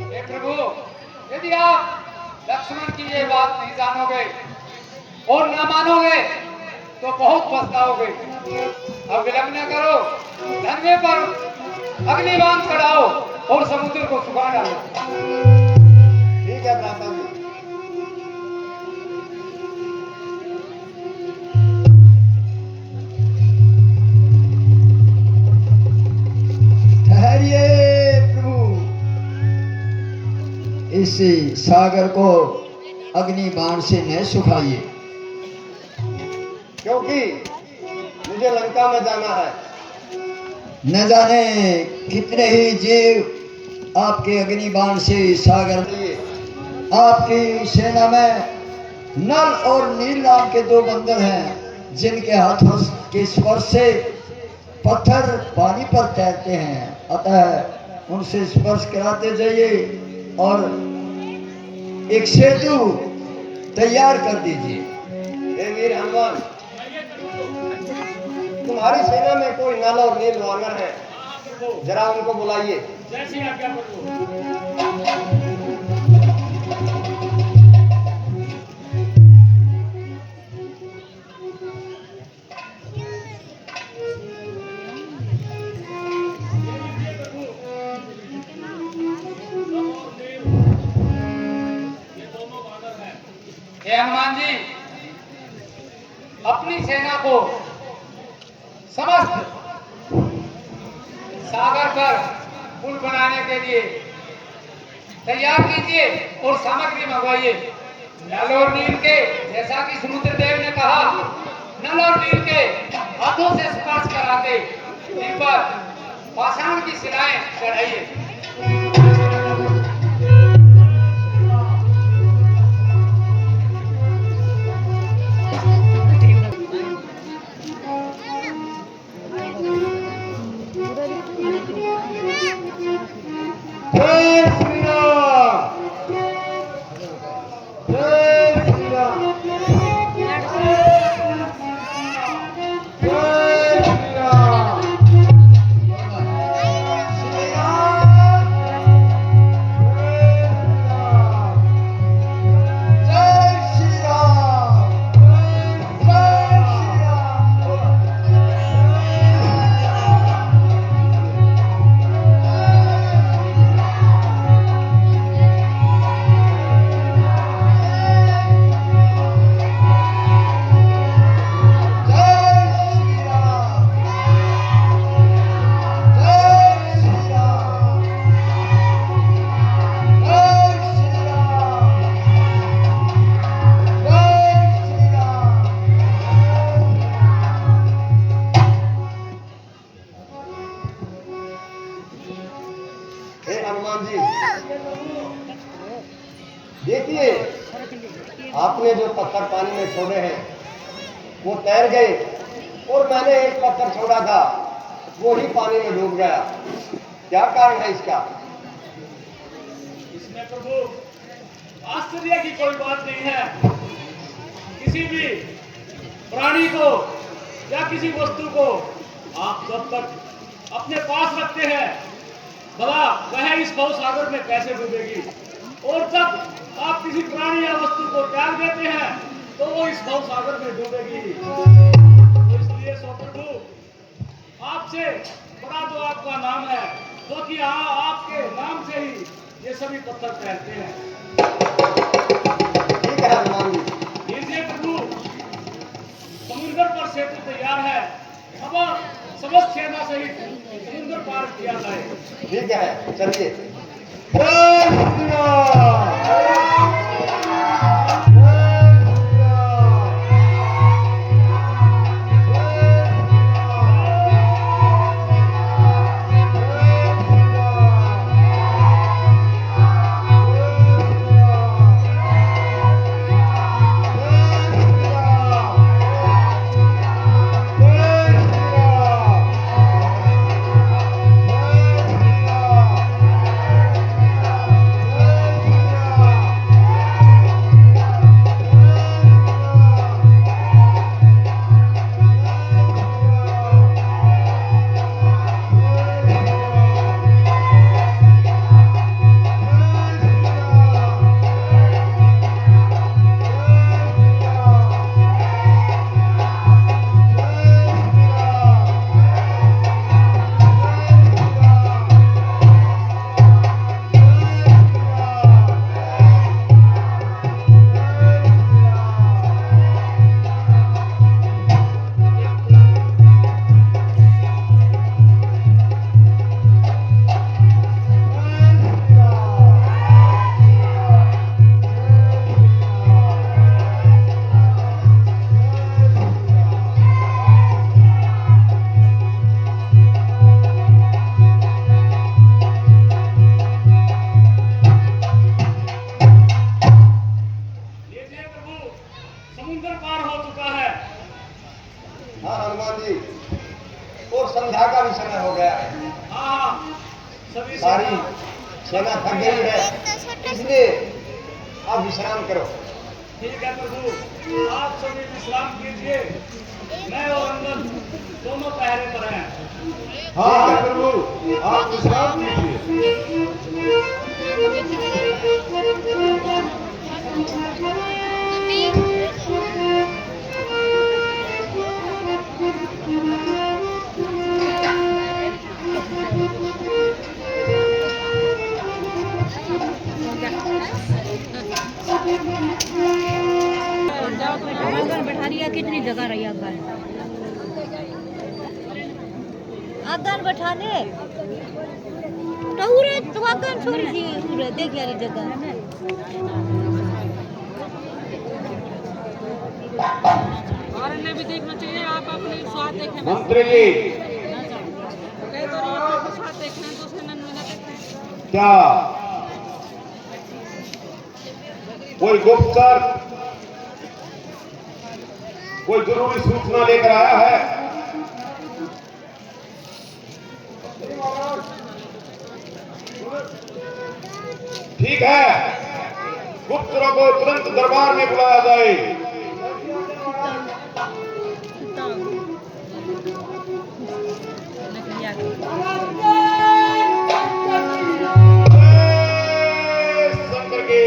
G: हे प्रभु, यदि आप लक्ष्मण की ये बात नहीं जानोगे और न मानोगे तो बहुत पछताओगे। अब विलंब न करो, धनवे पर अग्निबाण चढ़ाओ और समुद्र को सुखा डालो।
C: ठीक है भ्राता जी।
E: ठहरिए प्रभु, इस सागर को अग्नि बाण से न सुखाइए,
C: क्योंकि मुझे लंका में जाना है।
E: न जाने कितने ही जीव आपके अग्नि बाण से सागर में। आपकी सेना में नल और नील नाम के दो बंदर हैं, जिनके हाथों के स्पर्श से पत्थर पानी पर तैरते हैं। अतः उनसे स्पर्श कराते जाइए और एक सेतु तैयार कर दीजिए।
C: हे वीर हनुमान, तुम्हारी सेना में कोई नल और नील वानर है, जरा उनको बुलाइए।
D: जैसी आज्ञा प्रभु।
G: हे हनुमान जी, अपनी सेना को समस्त सागर पर पुल बनाने के लिए तैयार कीजिए और सामग्री मंगवाइए। नल और नील के, जैसा कि समुद्र देव ने कहा, नल और नील के हाथों से स्पर्श कराते इन पर पाषाण की शिलाएं चढ़ाइए।
C: जय श्री राम, जय श्री राम, जय श्री राम, श्री राम, जय श्री राम, जय श्री राम। हे हनुमान जी, देखिए आपने जो पत्थर पानी में छोड़े हैं वो तैर गए और मैंने एक पत्थर छोड़ा था वो ही पानी में डूब गया। क्या कारण है इसका?
D: इसमें प्रभु आश्चर्य की कोई बात नहीं है। किसी भी प्राणी को या किसी वस्तु को आप जब तक अपने पास रखते हैं, भला वह इस भव सागर में कैसे डूबेगी, और जब आप किसी प्राणी या वस्तु को त्याग देते हैं तो वो इस भव सागर में डूबेगी। तो इसलिए सो प्रभु आपसे बड़ा जो आपका नाम है, जो कि आपके नाम से ही ये सभी पत्थर तैरते हैं।
C: ठीक है हनुमान जी।
D: लीजिए प्रभु, समुद्र पर सेतु तैयार है। अब समस्त सेना सहित समुद्र पार किया जाए।
C: ठीक है, चलिए। जय श्री राम, जय श्री राम, जय
A: सारी सेना थक गई है, इसलिए आप विश्राम करो।
D: ठीक है प्रभु, आप सभी विश्राम कीजिए। मैं और अंगद दोनों पहरे पर हैं।
A: हाँ प्रभु, आप विश्राम कीजिए।
F: आगन बैठा रही है, कितनी जगह रही आगन आगन बैठा दे तो आगन छोड़ी थी पूरे देख यारी जगह
H: और इन्हें भी देखना चाहिए। आप अपने स्वाद देखें,
A: मंत्री जी,
H: कई तो आपको स्वाद देखना है, दूसरे नन्हे ना देखें।
A: क्या कोई गुप्तचर कोई जरूरी सूचना लेकर आया है? ठीक है, गुप्तचरों को तुरंत दरबार में बुलाया जाए। शंकर की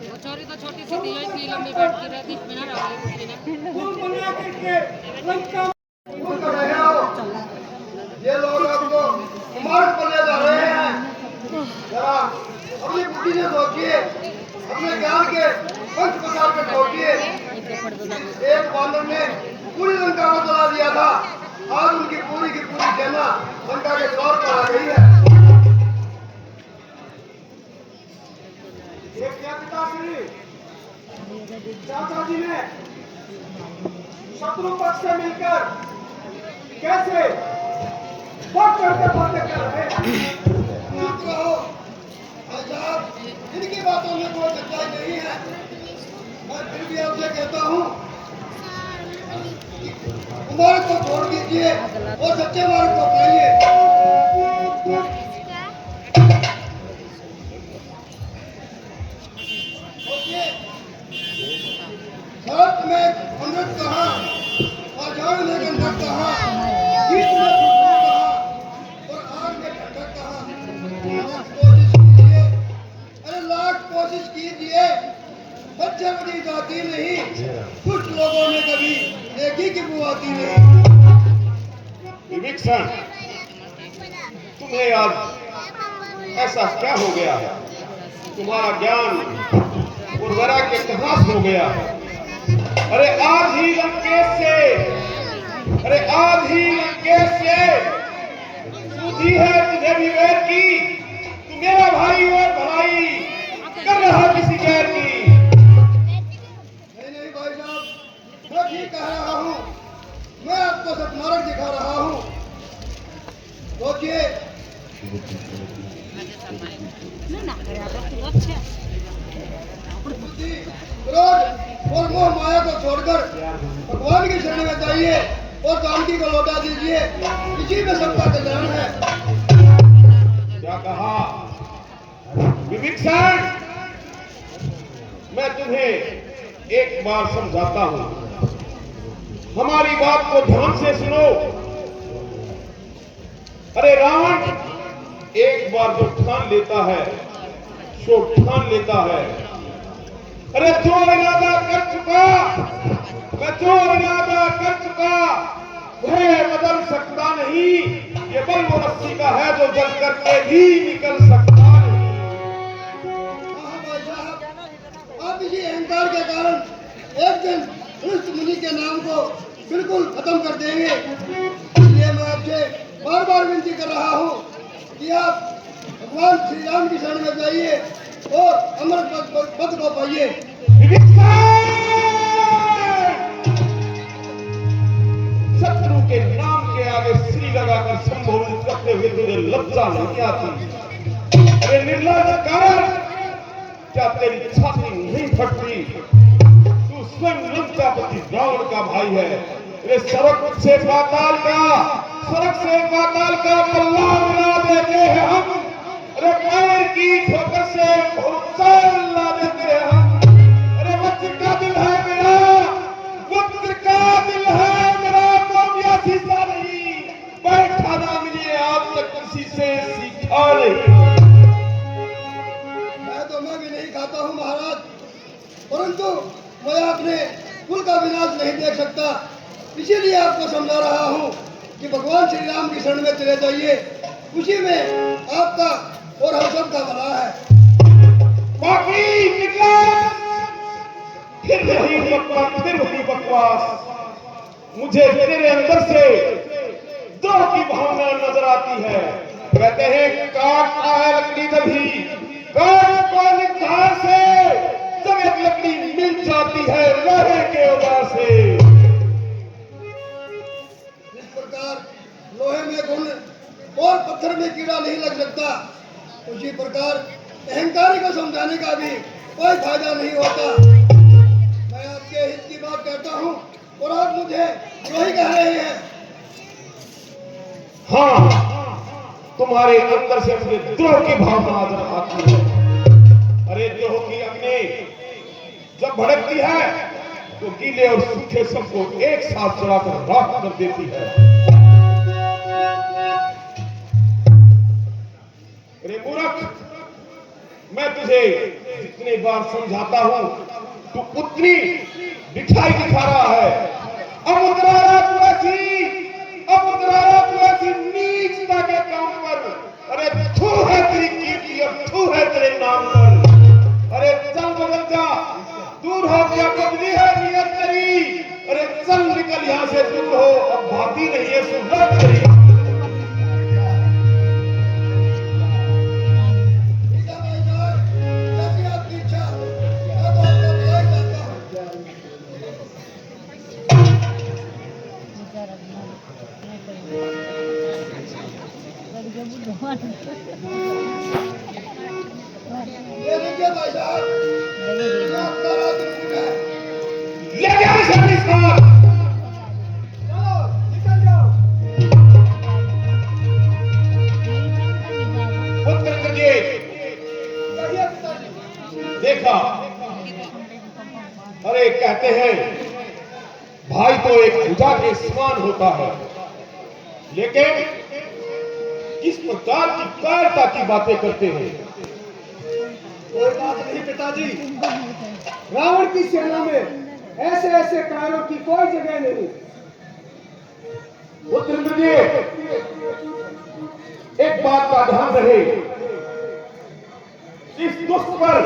H: वो छोरी तो छोटी सी थी, इतनी लंबी बैठती रहती, इसमें ना रहा
C: ये लोग आपको इमारत पर ले जा रहे हैं। जरा अपनी बुद्धि से सोचिए, अपने ज्ञान के पंच प्रकार के सोचिए। एक बानर ने पूरी लंका को जला दिया था, आज उनकी पूरी की पूरी सेना लंका के द्वार पर आ गई है। ये क्या पिताश्री, चाचा जी ने शत्रु पक्ष से मिलकर कैसे बहुत करते बातें कर रहे हैं। चुप रहो आजाद, इनकी बातों में कोई सच्चाई नहीं है। मैं फिर भी आपसे कहता हूँ, मार्ग को छोड़ दीजिए और सच्चे मार्ग को अपनाइए। भारत में अमृत कहाँ, आजाद में गंधक कहाँ, गीत में खुशबू कहाँ और आग में ठंडक कहाँ। कोशिश कीजिए, अरे लाख कोशिश कीजिए, सबसे बड़ी जाति नहीं, कुछ लोगों में कभी नेकी की बू आती नहीं।
A: विभीषण, तुम्हें आज ऐसा क्या हो गया? तुम्हारा ज्ञान और वैराग्य कहाँ से हो गया? अरे आज ही लंकेश से सूझी है तुझे भी वैर की। तू मेरा भाई और भलाई कर रहा किसी गैर की।
C: नहीं भाई साहब, मैं ठीक कह रहा हूँ, मैं आपको सतमार्ग दिखा रहा हूँ। सोचिए, बुद्धि, क्रोध और मोह माया को छोड़कर भगवान की शरण में जाइए और जानकी को लौटा दीजिए। इसी में सबका कल्याण है।
A: क्या कहा विभीषण? मैं तुम्हें एक बार समझाता हूं, हमारी बात को ध्यान से सुनो। अरे रावण एक बार जो ठान लेता है सो ठान लेता है। अरे जो इरादा कर चुका, वह बदल सकता नहीं। ये बल वो रस्सी का है जो जल करके भी निकल सकता नहीं।
C: हाँ भाई साहब, आप इसी अहंकार के कारण एक दिन उस मुनि के नाम को बिल्कुल खत्म कर देंगे। इसलिए मैं आपसे बार बार विनती कर रहा हूँ कि आप भगवान श्री राम की शरण में जाइए और अमृत पद को पाइए।
A: शत्रु के नाम के आगे श्री लगाकर संबोधित करते हुए तुझे लज्जा नहीं आती? अरे निर्लज कारण, क्या तेरी छाती नहीं फटती? तू स्वयं लंकापति रावण का भाई है। ये सड़क से पाताल का पल्ला मिला देते हैं हम। अरे पैर की ठोकर से भूचाल ला देते हैं हम। अरे वज्र का दिल है मेरा, वज्र का दिल है मेरा, मोमिया सीसा नहीं, बैठा ना मिले आज तक किसी से सीखा नहीं।
C: मैं भी नहीं खाता हूँ महाराज, परंतु मैं अपने कुल का विनाश नहीं देख सकता, इसीलिए आपको समझा रहा हूँ कि भगवान श्री राम की शरण में चले जाइए, उसी में आपका और हम सब का भला है।
A: बाकी निकला फिर वही बकवास। मुझे तेरे अंदर से द्रोह की भावना नजर आती है। कहते हैं काटना है लकड़ी तभी, काट को निखार से जब एक लकड़ी मिल जाती है लोहे के औजार से।
C: इस प्रकार लोहे में गुण और पत्थर में कीड़ा नहीं लग सकता, उसी प्रकार अहंकारी को समझाने का भी कोई फायदा नहीं होता। मैं आपके हित की बात कहता हूँ और आप मुझे वही कह रहे हैं।
A: हाँ, तुम्हारे अंदर से मुझे द्रोह की भावना नजर आती है। अरे द्रोह की अग्नि जब भड़कती है तो गीले और सूखे सबको एक साथ जलाकर राख कर देती है। अरे मूर्ख, मैं तुझे जितनी बार समझाता हूं तू उतनी दिखाई दिखा रहा है। अब उतरारा तू ऐसी नीचता के काम पर। अरे थू है तेरी कीर्ति और थू है तेरे नाम पर। अरे चल बदल जा, दूर हो क्या बदली है नियत तेरी। अरे चल निकल यहां से दूर हो, अब भाती नहीं है सुलझ तेरी।
C: जैसी आपकी इच्छा, मैं तो आपका भला ही चाहता हूँ। ये देखिए भाई साहब, ये आपका राजदूत है।
A: ले गया शक्ति साथ।
C: चलो निकल जाओ।
A: पुत्र त्रजेश,
C: कहिए पिताजी।
A: देखा, अरे कहते हैं भाई तो एक भुजा के समान होता है, लेकिन किस प्रकार की कायरता की बातें करते हैं।
C: कोई बात नहीं पिताजी, रावण की सेना में ऐसे ऐसे कायरों की कोई जगह नहीं।
A: पुत्र त्रजेश, एक बात का ध्यान रहे, इस दुष्ट पर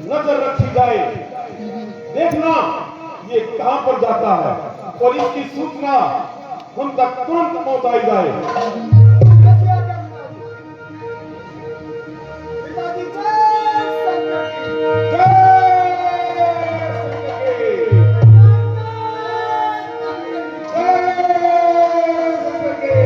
A: नजर रखी जाए। देखना ये कहां पर जाता है और इसकी सूचना हम तक तुरंत पहुंचाई जाए।
C: पिताजी जय शंकर की।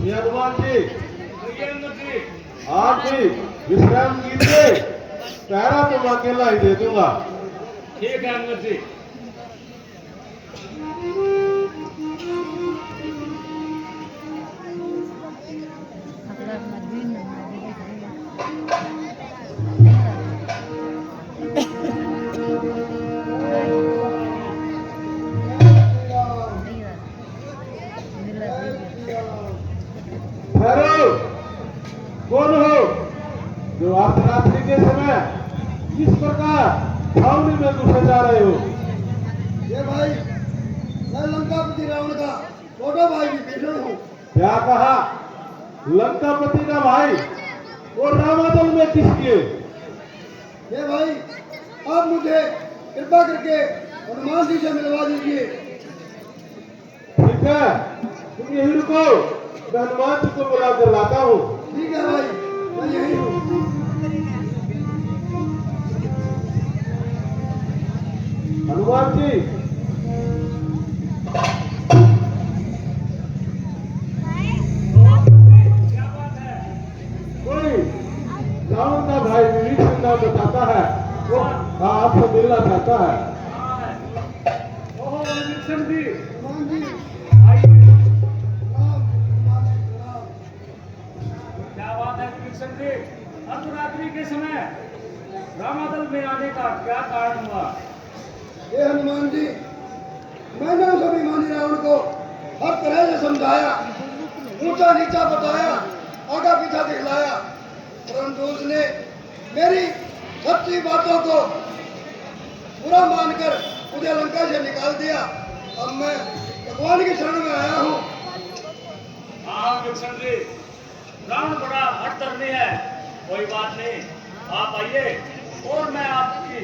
A: हनुमान जी, आप भी विश्राम कीजिए, पहरा तो मैं अकेला ही दे दूंगा।
D: ठीक है अंगद जी।
A: ठहरो, कौन हो जो अर्धरात्रि के समय किस प्रकार छावनी में घुसे जा रहे हो?
C: ये भाई, मैं लंकापति रावण का छोटा भाई विभीषण हूँ।
A: क्या कहा? लंकापति का भाई और रामादल में किसके?
C: ये भाई, आप मुझे कृपा करके हनुमान जी से मिलवा दीजिए।
A: ठीक है, तुम यही रुको, मैं हनुमान जी को बुला कर लाता हूँ।
C: ठीक है भाई, मैं यही हूँ।
A: हनुमान जी
D: क्या बात है?
A: कोई रावण का भाई विभीषण का बताता है वो आपसे मिलना चाहता है।
D: हाँ है। ओहो विभीषण जी,
C: हनुमान जी
D: आइए।
C: राम हनुमान जी राम।
D: क्या बात है विभीषण जी? अर्धरात्रि के समय रामादल में आने का क्या कारण हुआ?
C: ये हनुमान जी, मैंने उस अभिमानी रावण को हर तरह से समझाया, ऊंचा नीचा बताया, आगा पीछा दिखलाया, परंतु उसने मेरी सच्ची बातों को बुरा मानकर मुझे लंका से निकाल दिया। अब मैं भगवान की शरण में आया हूँ।
D: हाँ विभीषण जी, रावण बड़ा हठधर्मी है। कोई बात नहीं, आप आइए और मैं आपकी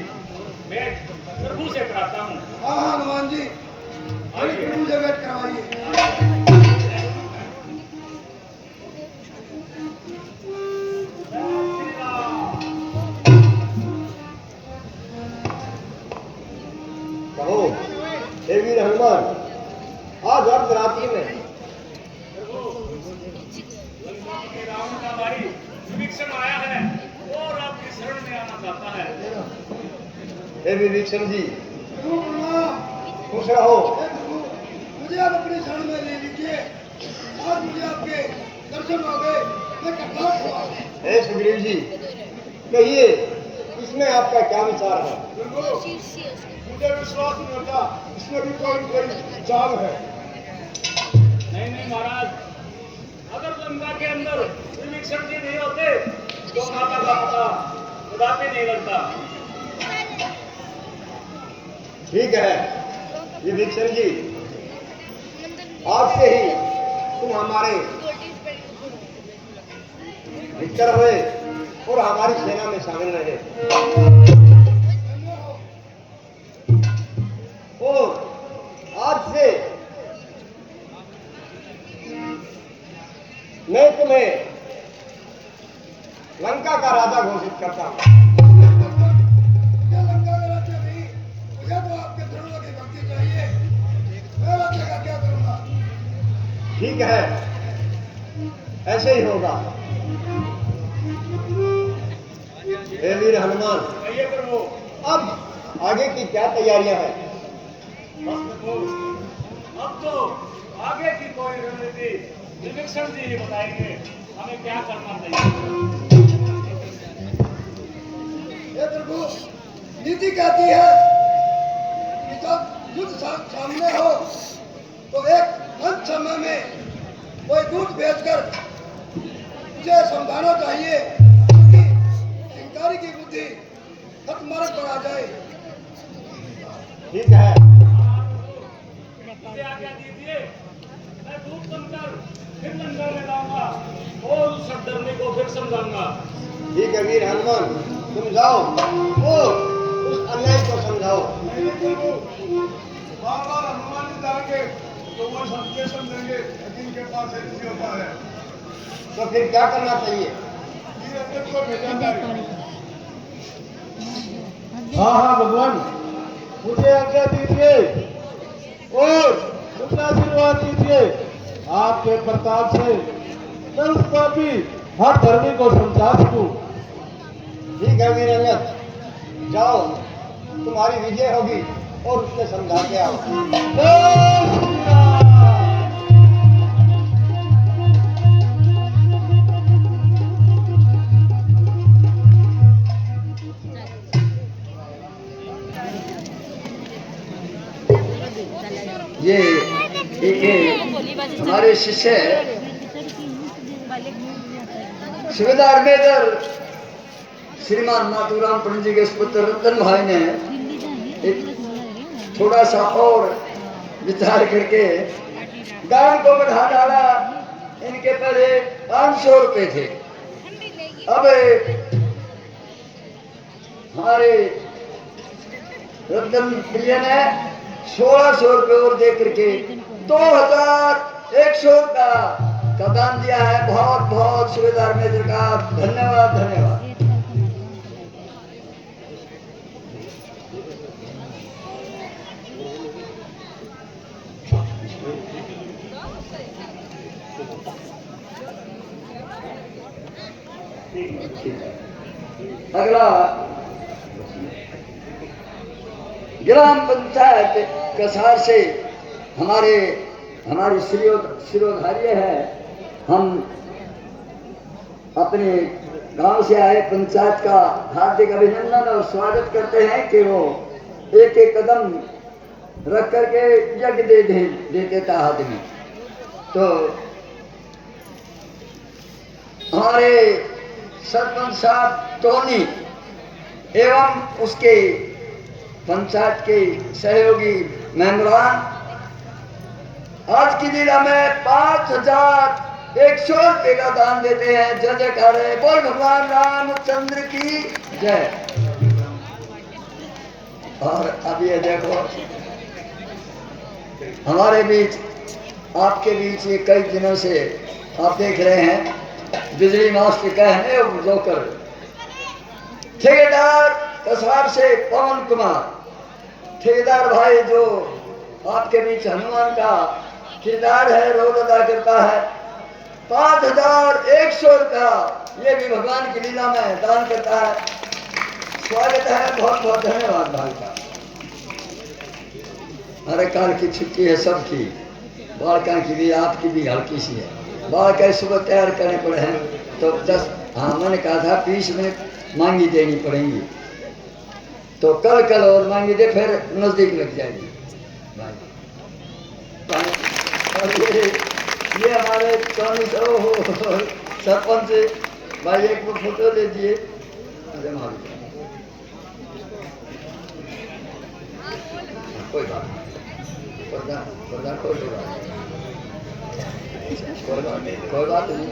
D: भेंट प्रभु से कराता हूँ।
C: हाँ हाँ हनुमान जी,
D: आइए।
C: प्रभु से भेंट करवाइए।
A: कहो हे वीर हनुमान, आज अर्धरात्रि में
D: लंका के रावण का भाई विभीषण आया है और आपकी शरण में आना चाहता है।
A: हे विभीषण जी
C: प्रभु प्रणाम।
A: खुश रहो।
C: हे प्रभु, मुझे आप अपनी शरण में ले लीजिए। आज मुझे आपके दर्शन हो गए, मैं कृतार्थ हुआ।
A: हे सुग्रीव जी कहिए इसमें आपका क्या विचार है? मुझे विश्वास नहीं होता इसमें भी कोई चाल है।
D: नहीं नहीं महाराज, अगर लंका के अंदर विभीषण जी नहीं होते तो माता का पता कदापि नहीं लगता।
A: ठीक है विभीषण जी, आज से ही तुम हमारे मित्र हुए और हमारी सेना में शामिल रहे। और आज से मैं तुम्हें लंका का राजा घोषित करता हूं।
C: मुझे लंका का राज्य नहीं, मुझे तो आपके चरणों की भक्ति चाहिए। मैं राज्य का क्या करूंगा?
A: ठीक है ऐसे ही होगा। हे वीर हनुमान,
D: कहिए प्रभु।
A: अब आगे की क्या तैयारियां हैं?
D: बस प्रभु, अब तो आगे की कोई रणनीति विभीषण जी ही बताएंगे हमें क्या करना चाहिए।
C: हे प्रभु, नीति कहती है कि जब युद्ध सामने हो तो एक मंच समय में कोई दूत भेजकर मुझे समझाना चाहिए कि इंकारी की बुद्धि हतमार्ग पर आ जाए।
A: ठीक है
D: मुझे आज्ञा दीजिए, मैं दूत बनकर फिर लंका में जाऊंगा और उस हठधर्मी को फिर समझाऊंगा।
A: ठीक है वीर हनुमान, तुम जाओ और उस अन्याय को समझाओ।
B: बार बार हनुमान जी जाएंगे तो वो सबके समझेंगे, लेकिन के पास ऐसी होता है
A: तो फिर क्या करना चाहिए?
B: कि अंगद को भेजा जाए।
A: हाँ हाँ भगवान, मुझे आज्ञा दीजिए और मुझे आशीर्वाद दीजिए। आपके प्रताप से मैं उस पापी हर धर्मी को समझा सकूं। ठीक है वीर अंगद, जाओ तुम्हारी विजय होगी और उससे समझा के आओ। जय श्री राम। ये हमारे शिष्य सुबेदार मेजर श्रीमान माधुराम पंडित जी के पुत्र रतन भाई ने एक थोड़ा सा और विचार करके दान को बढ़ा डाला। इनके पहले 500 रुपए थे, अब हमारे रतन भैया ने 1600 रुपए और दे करके 2100 का दान दिया है। बहुत बहुत सुबेदार मेजर का धन्यवाद धन्यवाद।
E: अगला ग्राम पंचायत कसार से हमारे शिरोधार्य है। हम अपने गांव से आए पंचायत का हार्दिक अभिनंदन और स्वागत करते हैं कि वो एक एक कदम रख करके यज्ञ दे देता हाथ में। तो हमारे सरपंच साहब टोनी एवं उसके पंचायत के सहयोगी मेंबरान आज की लीला में 5100 रुपये का दान देते हैं। जय जयकार है, बोल भगवान रामचंद्र की जय। और अब ये देखो हमारे बीच, आपके बीच ये कई दिनों से आप देख रहे हैं बिजली मास्टर कहने जोकर ठेकेदार कसार से पवन कुमार ठेकेदार भाई जो आपके बीच हनुमान का किरदार है, रोल अदा करता है। 5100 रुपया ये भी भगवान की लीला में दान करता है। स्वागत है, बहुत बहुत धन्यवाद भाई का। अरे काल की छुट्टी है सबकी, बालका की भी आपकी भी हल्की सी है। बालका सुबह तैयार करने पड़े हैं तो 10 मैंने कहा था 20 मिनट मांगी देनी पड़ेंगी, तो कल और मांगी दे, फिर नजदीक लग जाएगी भाई। और ये हमारे टोनी सरपंच भाई एक फोटो ले दिए। कोई बात नहीं, कोई बात नहीं।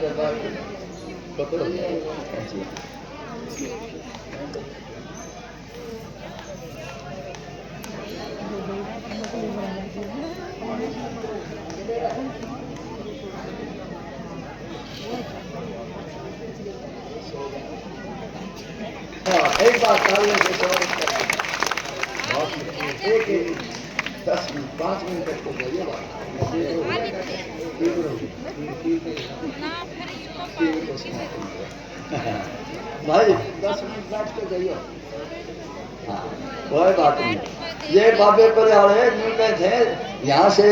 E: एक बात एक 10 मिनट 5 मिनट तक तो जाइए भाई 10 मिनट बैठ के जाइए। हाँ कोई बात नहीं। ये बाबे पर मिल गए थे यहाँ से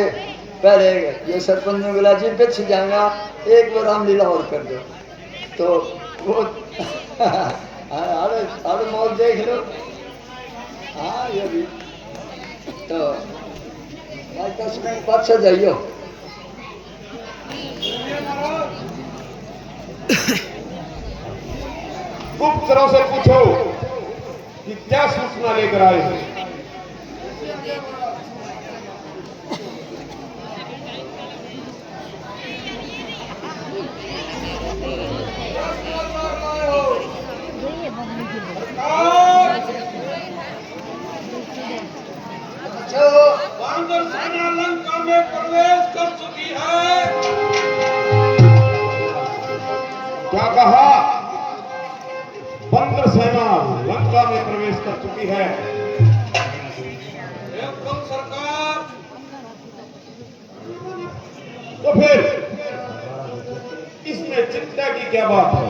E: पहले ये सरपंच ने बोला जी पिछ जाऊंगा, एक बार रामलीला और कर दो, तो वो अरे मौत देख लो। हाँ ये भी तो भाई 10 मिनट बाद से जाइयो।
A: गुप्तचरों से पूछो कि क्या सूचना लेकर आए हैं।
B: वानर सेना लंका में प्रवेश कर चुकी है।
A: क्या कहा? वानर सेना लंका में प्रवेश कर चुकी है।
B: एवं सरकार,
A: तो फिर इसमें चिंता की क्या बात है?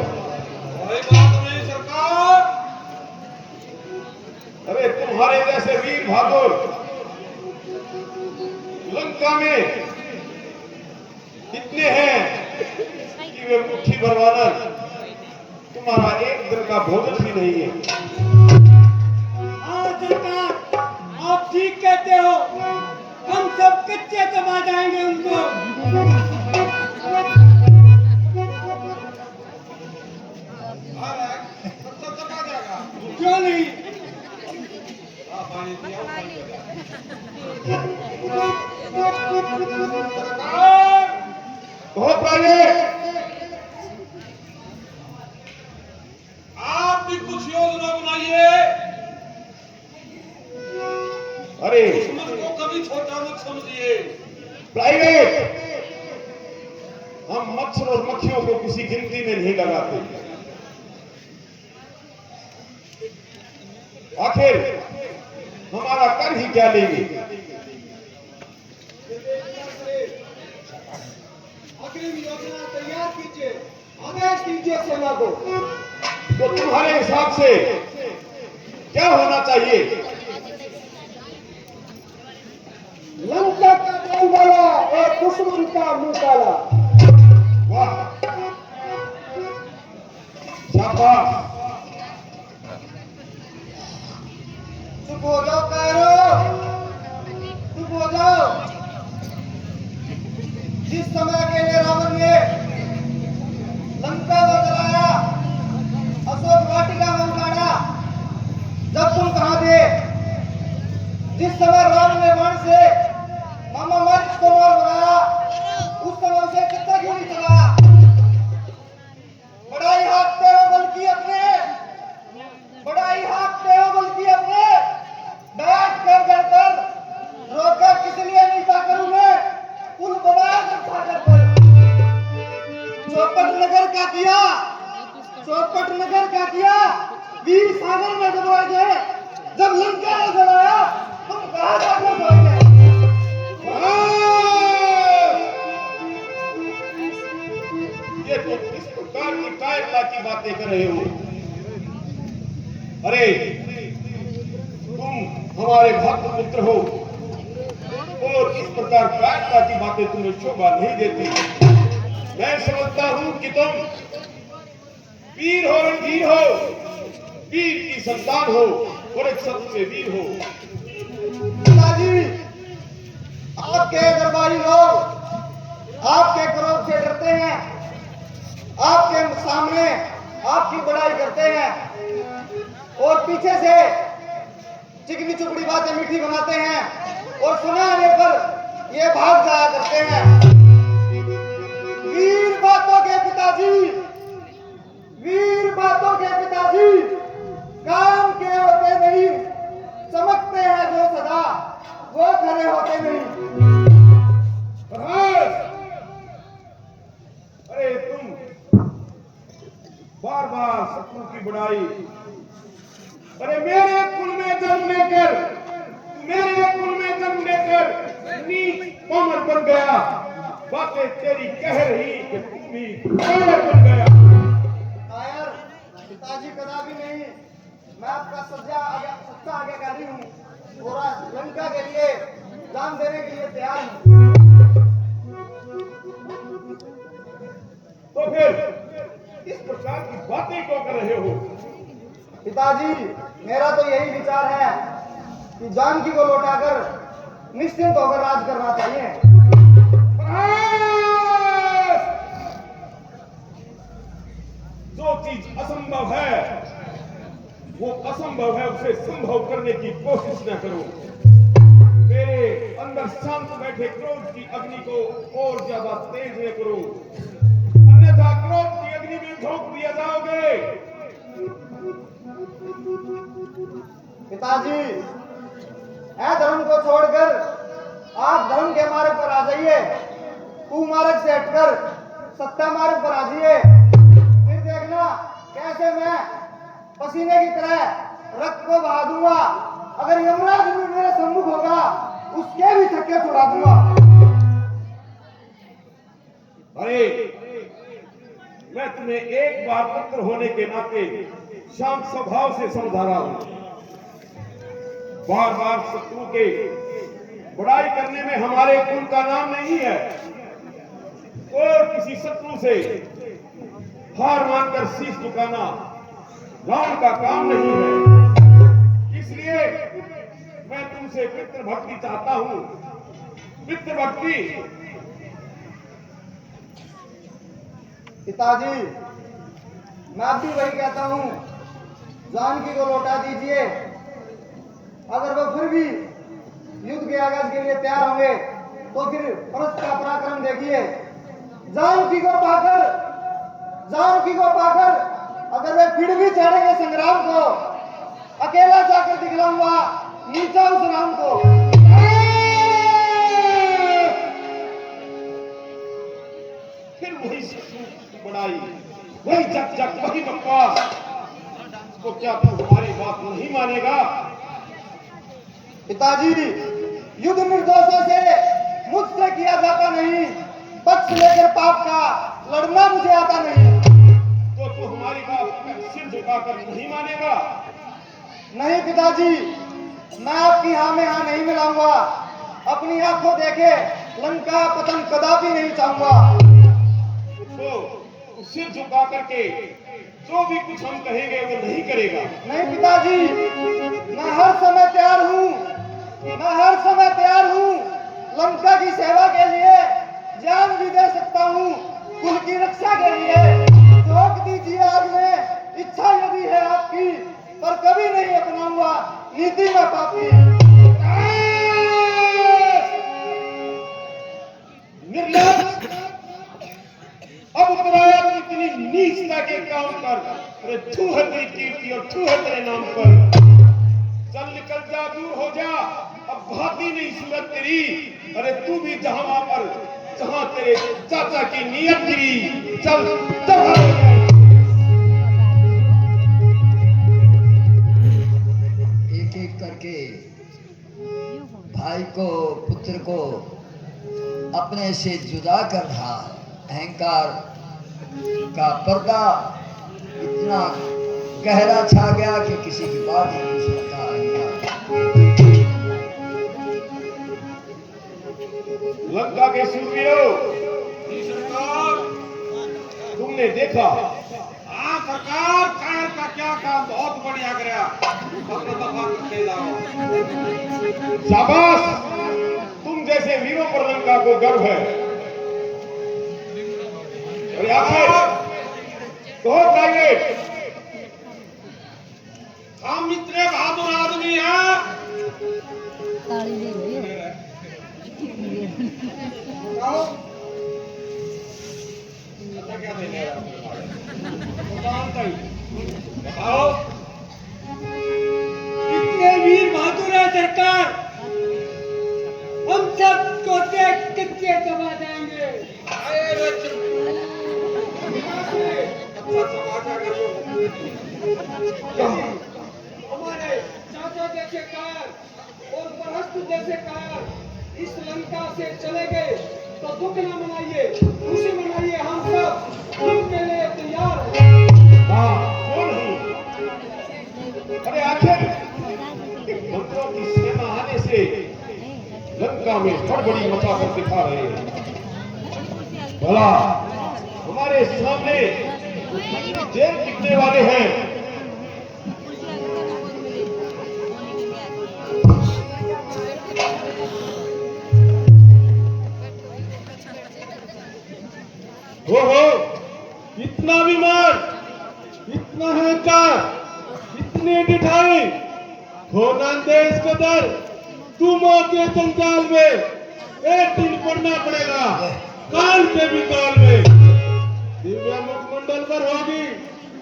B: कोई बात नहीं सरकार।
A: अरे तुम्हारे जैसे वीर बहादुर लंका में इतने हैं कि वे मुट्ठी भर वाला तुम्हारा एक दिन का भोजन भी नहीं है।
C: हाँ सरकार, आप ठीक कहते हो, हम सब कच्चे दबा जाएंगे उनको। क्यों नहीं?
A: बहुत पहले
B: आप भी कुछ योजना बनाइए।
A: अरे
B: दुश्मन को कभी छोटा मत समझिए।
A: प्राइवेट, हम मच्छर और मक्खियों को किसी गिनती में नहीं लगाते। आखिर हमारा कर ही क्या लेंगे?
C: अग्रिम योजना तैयार कीजिए, आदेश दीजिए सेना को।
A: तो तुम्हारे हिसाब से क्या होना चाहिए?
C: लंका का दिल वाला और दुश्मन का मुंह काला।
A: वाह, शाबाश।
C: चुप हो जाओ कायरो, चुप हो जाओ। जिस समय अकेले रावण ने लंका को जलाया, अशोक वाटिका में उतारा, जब तुम कहां थे? जिस समय राम ने बाण से मामा मारिच को मार बनाया, उस समय उसे कितना क्यों नहीं चलाया? बड़ाई हाँकते हो बल्कि अपने, बड़ाई हाँकते हो बल्कि अपने, बैठ कर घर पर रोकर किस लिए नहीं था करूं मैं, पुल बनाया था घर पर। चौपट नगर क्या किया, चौपट नगर क्या किया, वीर सागर में डुबोए गए। जब लंका ने जलाया, तुम कहां जाकर सोए गए?
A: ये तुम किस प्रकार की कायरता की बातें कर रहे हो? अरे तुम हमारे भक्त पुत्र हो और इस प्रकार कायरता की बातें तुम्हें शोभा नहीं देती। मैं समझता हूं कि तुम वीर हो, रणधीर हो, वीर की संतान हो और एक सत्य वीर हो।
C: पिताजी, आपके दरबारी लोग आपके क्रोध से डरते हैं, आपके सामने आपकी बड़ाई करते हैं और पीछे से चिकनी चुपड़ी बातें मीठी बनाते हैं और सुनाने पर ये भाग जाया करते हैं। वीर बातों के पिताजी, वीर बातों के पिताजी काम के होते नहीं, चमकते हैं जो सदा वो खड़े होते नहीं।
A: अरे तुम बार बार शत्रु की बुराई, अरे मेरे कुल में जन्म लेकर, मेरे कुल में जन्म लेकर नीच पामर बन गया। बातें तेरी कह रही कि तुम भी पामर बन गया।
C: कायर, पिताजी कदापि नहीं, मैं आपका सच्चा आज्ञाकारी हूँ और आज लंका के लिए जान देने के लिए तैयार हूँ।
A: तो फिर इस प्रकार की बातें क्यों कर रहे हो?
C: पिताजी, मेरा तो यही विचार है कि जानकी को लौटाकर निश्चिंत होकर राज करना चाहिए।
A: जो चीज असंभव है वो असंभव है, उसे संभव करने की कोशिश न करो। मेरे अंदर शांत बैठे क्रोध की अग्नि को और ज्यादा तेज न करो, अन्यथा क्रोध की अग्नि में झोंक दिया जाओगे।
C: पिताजी, धर्म को छोड़कर आप धर्म के मार्ग पर आ जाइए, कुमार्ग से हटकर सत्ता मार्ग पर आ जाइए। फिर देखना कैसे मैं पसीने की तरह रक्त को बहा दूंगा। अगर यमराज भी मेरे सम्मुख होगा, उसके भी थक्के छुड़ा दूंगा।
A: अरे मैं तुम्हें एक बार पुत्र होने के नाते शांत स्वभाव से समझा रहा हूं। बार बार शत्रु के बुराई करने में हमारे कुल का नाम नहीं है और किसी शत्रु से हार मानकर शीश झुकाना रावण का काम नहीं है। इसलिए मैं तुमसे पितृ भक्ति चाहता हूं। पितृ भक्ति।
C: पिताजी, मैं भी वही कहता हूँ, जानकी को लौटा दीजिए। अगर वो फिर भी युद्ध के आगाज के लिए तैयार होंगे तो फिर परस्त का पराक्रम देखिए। जानकी को पाकर अगर वे फिर भी चढ़ेंगे संग्राम को, अकेला जाकर दिखलाऊंगा नीचा उस राम को।
A: फिर वही बड़ाई, वही जग जग, वही बकवास। तो क्या तू हमारी बात नहीं मानेगा?
C: पिताजी, युद्ध निर्दोषों से मुझसे किया जाता नहीं, पक्ष लेकर पाप का लड़ना मुझे आता नहीं।
A: तो तू हमारी बात सिर झुकाकर नहीं मानेगा?
C: नहीं पिताजी, मैं आपकी हाँ में हाँ नहीं मिलाऊंगा। अपनी आंखों देखे लंका पतन कदापि नहीं चाहूंगा।
A: तो सिर झुका करके जो भी कुछ हम कहेंगे वो नहीं करेगा?
C: नहीं पिताजी, मैं हर समय तैयार हूँ, मैं हर समय तैयार हूँ। लंका की सेवा के लिए जान भी दे सकता हूँ, कुल की रक्षा के लिए। झोंक दीजिए आग में, इच्छा यदि है आपकी, पर कभी नहीं अपनाऊंगा नीति में पापी।
A: निर्लज, अब उतराया तू इतनी नीचता के काम कर। अरे तू है तेरी कीर्ति और तू है तेरे नाम पर। चल निकल जा, दूर हो जा, अब भाती नहीं सूरत तेरी। अरे तू भी जहां पर जहां तेरे चाचा की नीयत गिरी, चल तहां
E: एक एक करके भाई को, पुत्र को अपने से जुदा कर रहा है। अहंकार का पर्दा इतना गहरा छा गया कि किसी की बात ही नहीं सुनता।
A: लंका के सूर्यों, तुमने देखा?
B: हाँ सरकार, खैर का क्या काम, बहुत बढ़िया कराया। अपना दफा करके जाओ।
A: शाबाश, तुम जैसे वीरों पर लंका को गर्व है। अरे आखिर कहो प्राइवेट,
B: हम इतने बहादुर आदमी हैं।
F: ताली दे रही है।
B: अच्छा क्या देने हैं बताओ।
C: कितने वीर बहादुर है सरकार, हम सबको देख कितने दबा देंगे।
B: अरे अच्छा समाचार
C: हमारे चाचा जैसे कार और परस्त जैसे कार इस लंका से चले गए तो दुख न मनाइए, खुशी मनाइए। हम सब उनके लिए तैयार हैं।
A: क्यों नहीं? अरे आखिर मंत्रों की सेना आने से लंका में हड़बड़ी मचा कर दिखा रहे हैं। भला हमारे सामने जेल टिकने वाले हैं। हो इतना बीमार, इतना अहंकार, इतनी डिठाई होना देश कदर, तुम के जंजाल में एक दिन पड़ना पड़ेगा, काल के भी काल में। दिव्या मुखमंडल पर होगी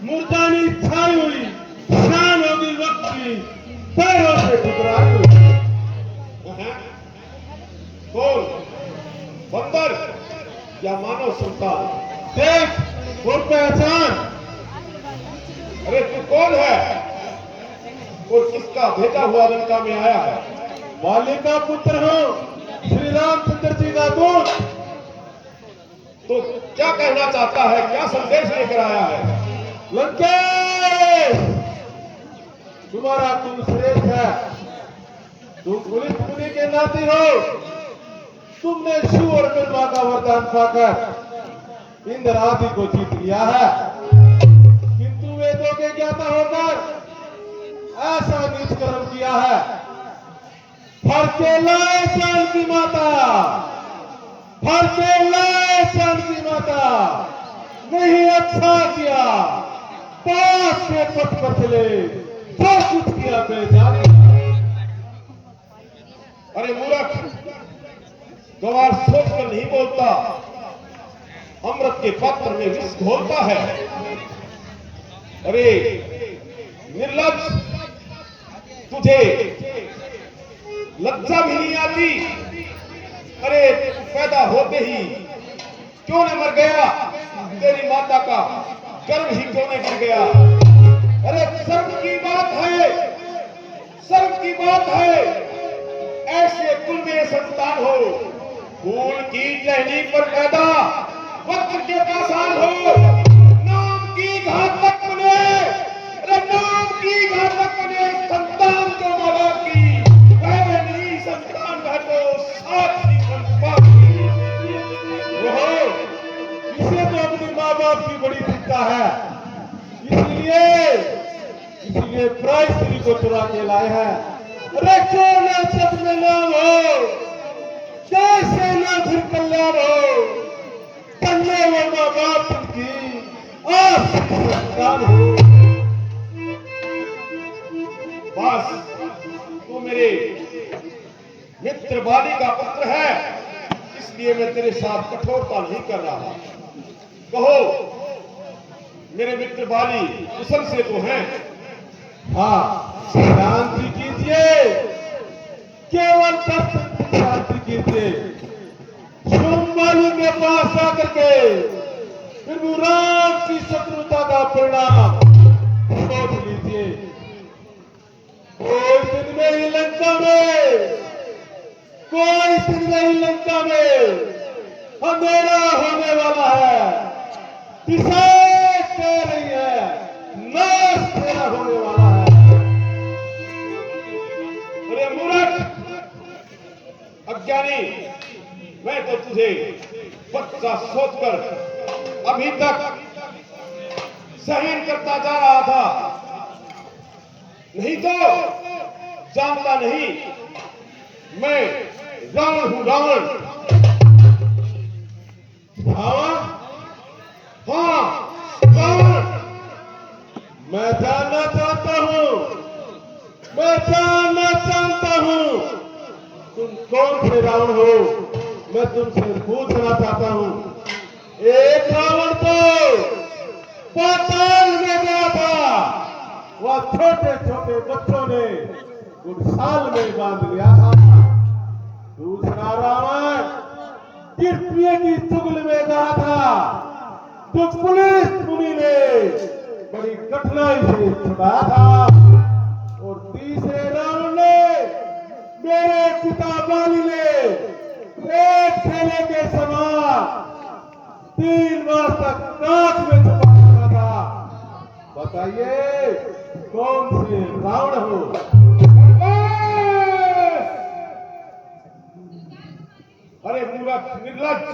A: मुर्दानी छाई हुई, शान होगी वक्त की, पैरों से ठुकराई हुई। कौन? बंदर या मानव संतान? देख और पहचान। अरे तू कौन है और किसका भेजा हुआ लंका में आया है? वाली का पुत्र हूँ, श्री रामचंद्र जी का दूत। तो क्या कहना चाहता है, क्या संदेश लेकर आया है? लंकेश, तुम्हारा कुल श्रेष्ठ है, तुम पुलिस मुनि के नाती हो। तुमने शिव और ब्रह्मा का वरदान पाकर इंद्र आदि को जीत लिया है, किंतु वेदों के ज्ञाता होकर ऐसा नीच कर्म किया है। फर के लाए शांति माता, फर के लाए शांति माता, नहीं अच्छा किया, पाप के पथ पर चले, जो कुछ किया बेजाने। अरे मूर्ख, दो बार सोचकर नहीं बोलता, अमृत के पात्र में विष घोलता है। अरे निर्लज्ज, तुझे लज्जा भी नहीं आती? अरे पैदा होते ही क्यों न मर गया? तेरी माता का गर्भ ही क्यों न गिर गया? अरे शर्म की बात है, शर्म की बात है, ऐसे कुल में संतान हो, फूल की टहनी पर पैदा, वक्त के पासान हो, नाम की घातक बने, अरे नाम की घातक बने, संतान को माँ बाप की, वह नहीं संतान है तो साक्षी संतान की। वो इसे तो अपनी माँ बाप की बड़ी चिंता है, इसीलिए प्राय स्त्री को चुरा के लाए हैं। अरे क्यों ना सच में नाम हो, कैसे ना फिर कल्याण हो, कन्या वो माँ बाप की आप संतान हो। बस तू मेरे मित्र बाली का पुत्र है, इसलिए मैं तेरे साथ कठोरता नहीं कर रहा। कहो मेरे मित्र बाली कुशल से तो हैं? हाँ, शांति कीजिए, केवल 10 मिनट शांति कीजिए। सोमवारी के पास आकर के प्रभु राम की शत्रुता का परिणाम सोच लीजिए। कोई दिन में ही लंका में अंधेरा होने वाला है, दिशाएं कह रही है, नाश तेरा होने वाला है। अरे मूर्ख अज्ञानी, मैं तो तुझे बच्चा सोचकर अभी तक सहन करता जा रहा था, नहीं तो जानता नहीं मैं रावण हूं, रावण। रावण? हाँ, रावण। मैं जानना चाहता हूं तुम कौन से रावण हो, मैं तुमसे पूछना चाहता हूं। एक रावण तो पाताल में गया था, वह छोटे छोटे बच्चों ने गुड़साल में बांध लिया था। दूसरा रावण पृथ्वी की चुगल में गया था, तो पुलिस मुनि ने बड़ी कठिनाई से छुड़ाया था। और तीसरे रावण ने मेरे पिता बाली ने एक ठेले के समान 3 मास तक कांच में छुपा रखा था। बताइए कौन से रावण हो? अरे मूर्ख निर्लज्ज,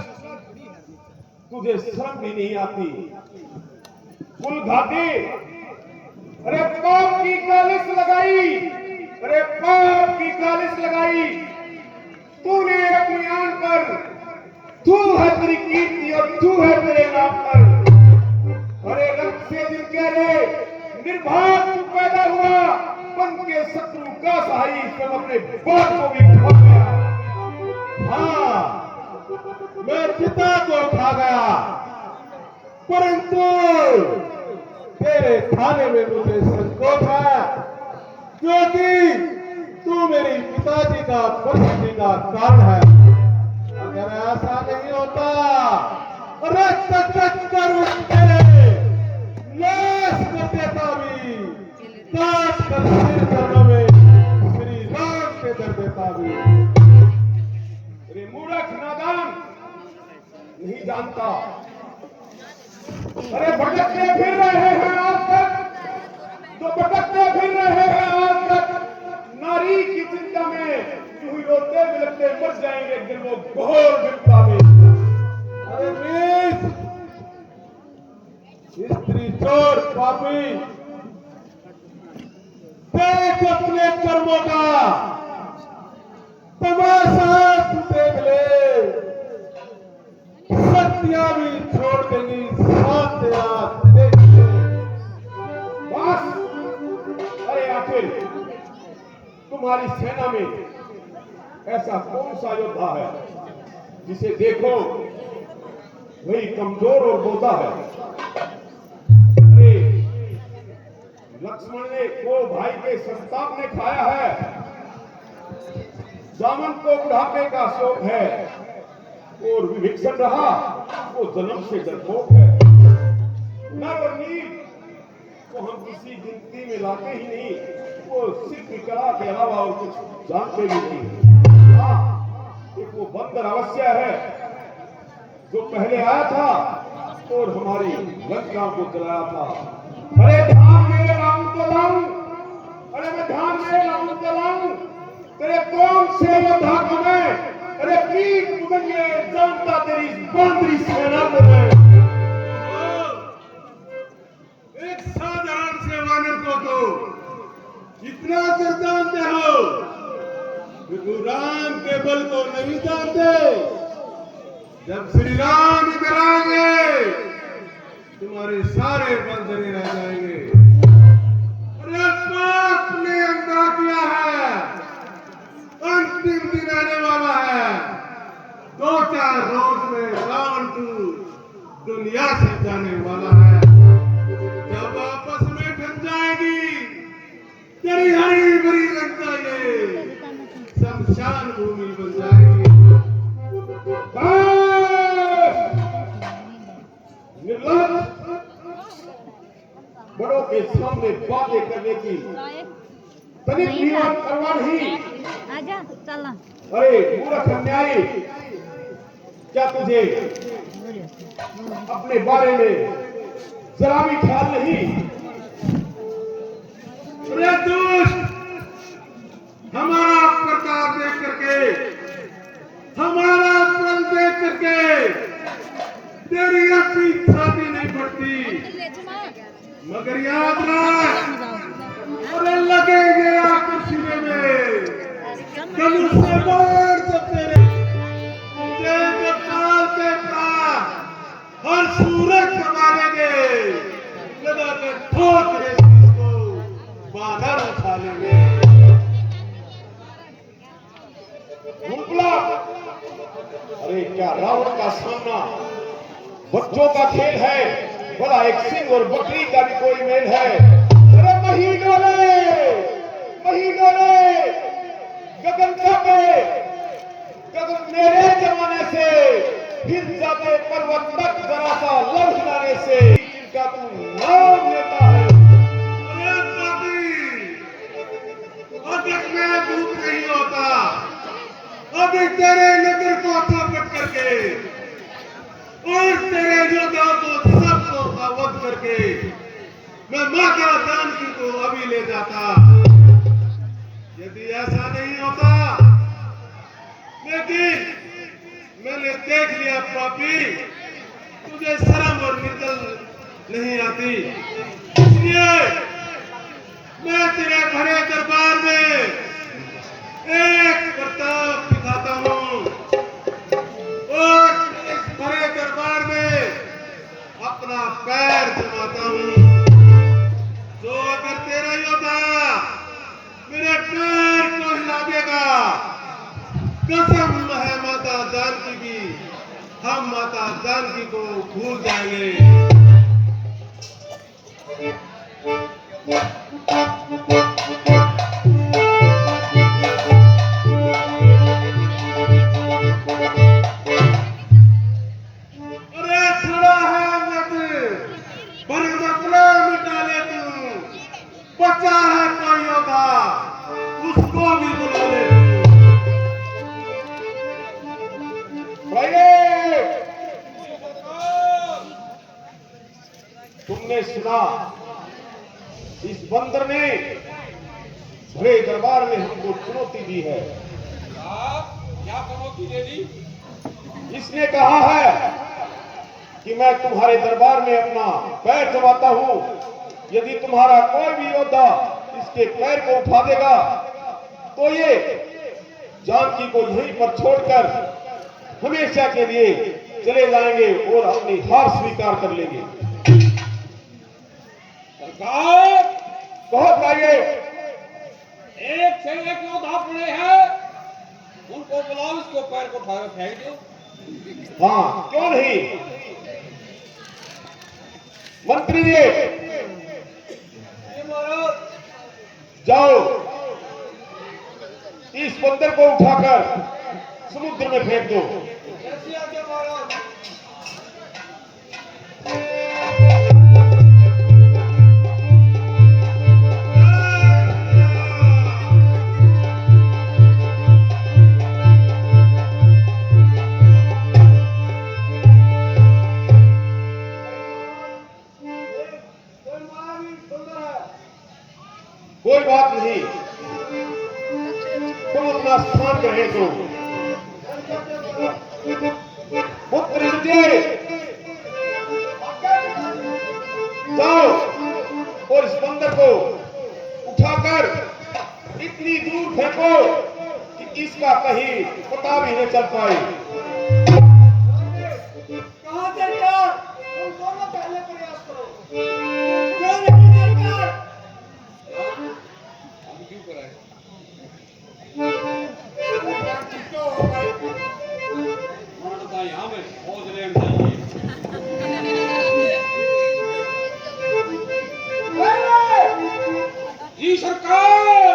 A: तुझे शर्म भी नहीं आती? कुल घाटी, अरे पाप की कालिश लगाई, अरे पाप की कालिश लगाई तूने अपनी आन पर। तू है तेरी कीर्ति और तू है तेरे नाम पर। अरे रक्त से दिल के रे निर्भाग तू पैदा हुआ, बन के शत्रु का सहाई, तुम अपने बाप को भी खा गया। हाँ, मैं पिता को खा गया, परंतु तेरे खाने में मुझे संकोच है, क्योंकि तू मेरी पिताजी का परिस्थिति का कारण है। अगर ऐसा नहीं होता, अरे कर नाश कर देता भी, काट कर सिर चरणों में श्री राम के दर देता भी। अरे मूर्ख नादान, नहीं जानता। अरे भटकते फिर रहे हैं आज तक, जो भटकते फिर रहे हैं आज तक, नारी की चिंता में यूं ही रोते बिलखते मर जाएंगे एक दिन वो घोर विपदा में। अरे नीच, स्त्री चोर पापी, देख अपने कर्मों का तमाशा तू देख ले, सत्या भी छोड़ देगी, सात्या देख ले। बस, अरे आखिर तुम्हारी सेना में ऐसा कौन सा योद्धा है जिसे देखो वही कमजोर और बोधा है? अरे लक्ष्मण ने को भाई के संताप ने खाया है, जामन को बुढ़ापे का शोक है, और विभीषण रहा वो जन्म से डरपोक है। नर और नील को हम किसी गिनती में लाते ही नहीं, वो सिर्फ कला के अलावा और कुछ जानते भी नहीं। हाँ, एक वो बंदर अवश्य है जो पहले आया था और हमारी लंका को जलाया था। अरे ध्यान में राम को लाऊं, अरे मैं ध्यान में राम को लाऊं, तेरे कौन से योद्धा को मैं, अरे पीठ मुगंगे जानता तेरी बांद्री सेना को मैं। एक साधारण से वानर को तो इतना कर जानते हो, प्रभु राम के बल को नहीं जानते। जब श्री राम इधर आएंगे तुम्हारे सारे बल धरे रह जाएंगे। अरे पाप ने अंधा किया है, अंतिम दिन आने वाला है। 2-4 रोज में रावण तू दुनिया से जाने वाला है। जब आपस में ढल जाएगी तेरी हरी भरी लंका ये शमशान भूमि बन जाएगी। निर्लज, बड़ों के सामने बातें करने की तनिक भी परवाह नहीं।
F: आजा चला।
A: अरे मूर्ख अन्यायी, क्या तुझे अपने बारे में जरा भी ख्याल नहीं? अरे दुष्ट, हमारा प्रताप देख करके, हमारा बल देख करके तेरी अपनी छाती नहीं बढ़ती। मगर याद रख, अरे लगेंगे आकर सीने में धनुष से बाढ़ जब तेरे काल के प्राण हर सूरज कमालेंगे, लगा के ठोक दे को बानर उठा लेंगे। अरे क्या रावण का सामना बच्चों का खेल है, भला एक सिंह और बकरी का भी कोई मेल है। अरे महीनों ने गगन कांपे, गगन मेरे जमाने से हिल जाते पर्वत तक जरा सा लड़ जाने से जिनका तू नाम लेता है। अरे पापी, अधिक में दूध नहीं होता, अभी तेरे नगर को थापट करके और तेरे योद्धा को सबको का वध करके मैं माता जानकी को अभी ले जाता। यदि ऐसा नहीं होता, लेकिन मैंने देख लिया पापी, तुझे शर्म और निकल नहीं आती, इसलिए मैं तेरे भरे दरबार में एक प्रताप दिखाता हूँ और इस भरे दरबार में अपना पैर जमाता हूँ। तो अगर तेरा योद्धा मेरे पैर को हिला देगा, कसम है माता जानकी की, हम माता जानकी को भूल जाएंगे। बचा है कोई योद्धा, उसको भी बुला ले। तुमने सुना, इस बंदर ने भरे दरबार में हमको चुनौती दी है।
B: क्या चुनौती दे दी?
A: इसने कहा है कि मैं तुम्हारे दरबार में अपना पैर जमाता हूं, यदि तुम्हारा कोई भी योद्धा इसके पैर को उठा देगा तो ये जानकी को यहीं पर छोड़कर हमेशा के लिए चले जाएंगे और अपनी हार स्वीकार कर लेंगे।
B: सरकार,
A: बहुत आइए,
B: एक से एक योद्धा पड़े हैं, उनको बुलाओ, इसको पैर को उठा फेंक दो।
A: हाँ क्यों नहीं मंत्री जी, जाओ इस बंदर को उठाकर समुद्र में फेंक दो। लीजिए, जाओ और इस बंदर को उठाकर इतनी दूर फेंको कि इसका कहीं पता भी न चल पाए।
C: कहाँ सरकार? तुम दोनों पहले प्रयास करो। क्यों नहीं सरकार?
B: हम क्यों कराए?
C: क्यों हो भाई?
B: हमने बताया यहाँ में फौज लेन चाहिए। जी सरकार,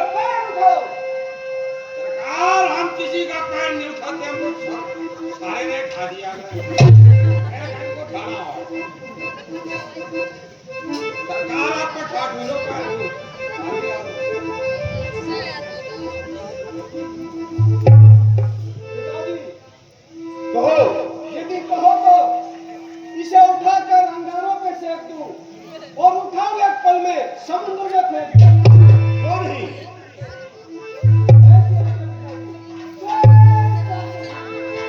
B: सरकार हम किसी का पैर नहीं उठाते, हमको सारे ने खा दिया इनको खाना हो। सरकार आपका ठाट मिलो पैर
A: कहो,
C: यदि कहो तो इसे उठाकर अंगारों पे सेक दूं और उठाओ एक पल में समुद्र में फेंक दूं।
A: क्यों नहीं?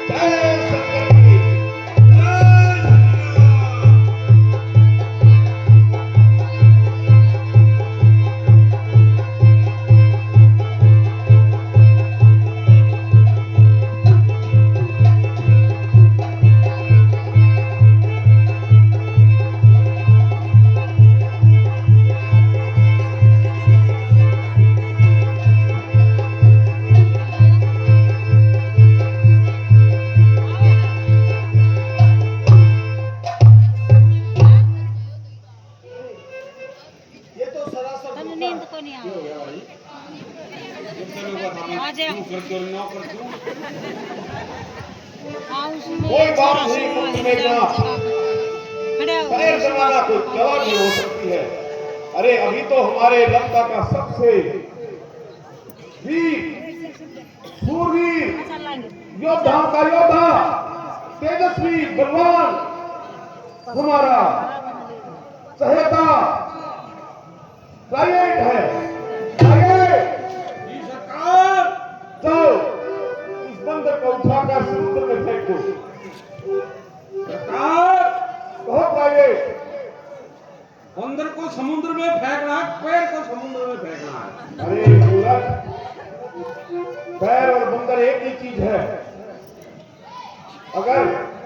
A: जय शंकर की।
C: ये तो सरासर
F: तन
C: धोखा
F: नींद
C: है।
F: को नहीं
B: हो
F: आ
B: गया भाई?
F: आ जाओ।
B: क्यों कर दो ना कर दो?
F: हाँ उसमें
A: कोई बात
F: सारा
A: नहीं,
F: सोना
A: कुछ
F: है,
A: नहीं ना।
F: खड़े हो।
A: खैर जमाना को दवा भी हो सकती है। अरे अभी तो हमारे लंका का सबसे वीर, शूरवीर,
F: अच्छा लाएंगे।
A: योद्धा का योद्धा, तेजस्वी बलवान हमारा सहेता क्लाइंट है। आगे
B: जी सरकार,
A: जाओ इस बंदर को उठाकर समुद्र में फेंक दो।
B: सरकार
A: कहो क्लाइंट।
B: बंदर को समुद्र में फेंकना है, पैर को समुद्र में फेंकना है।
A: अरे मूर्ख, पैर और बंदर एक ही चीज है। अगर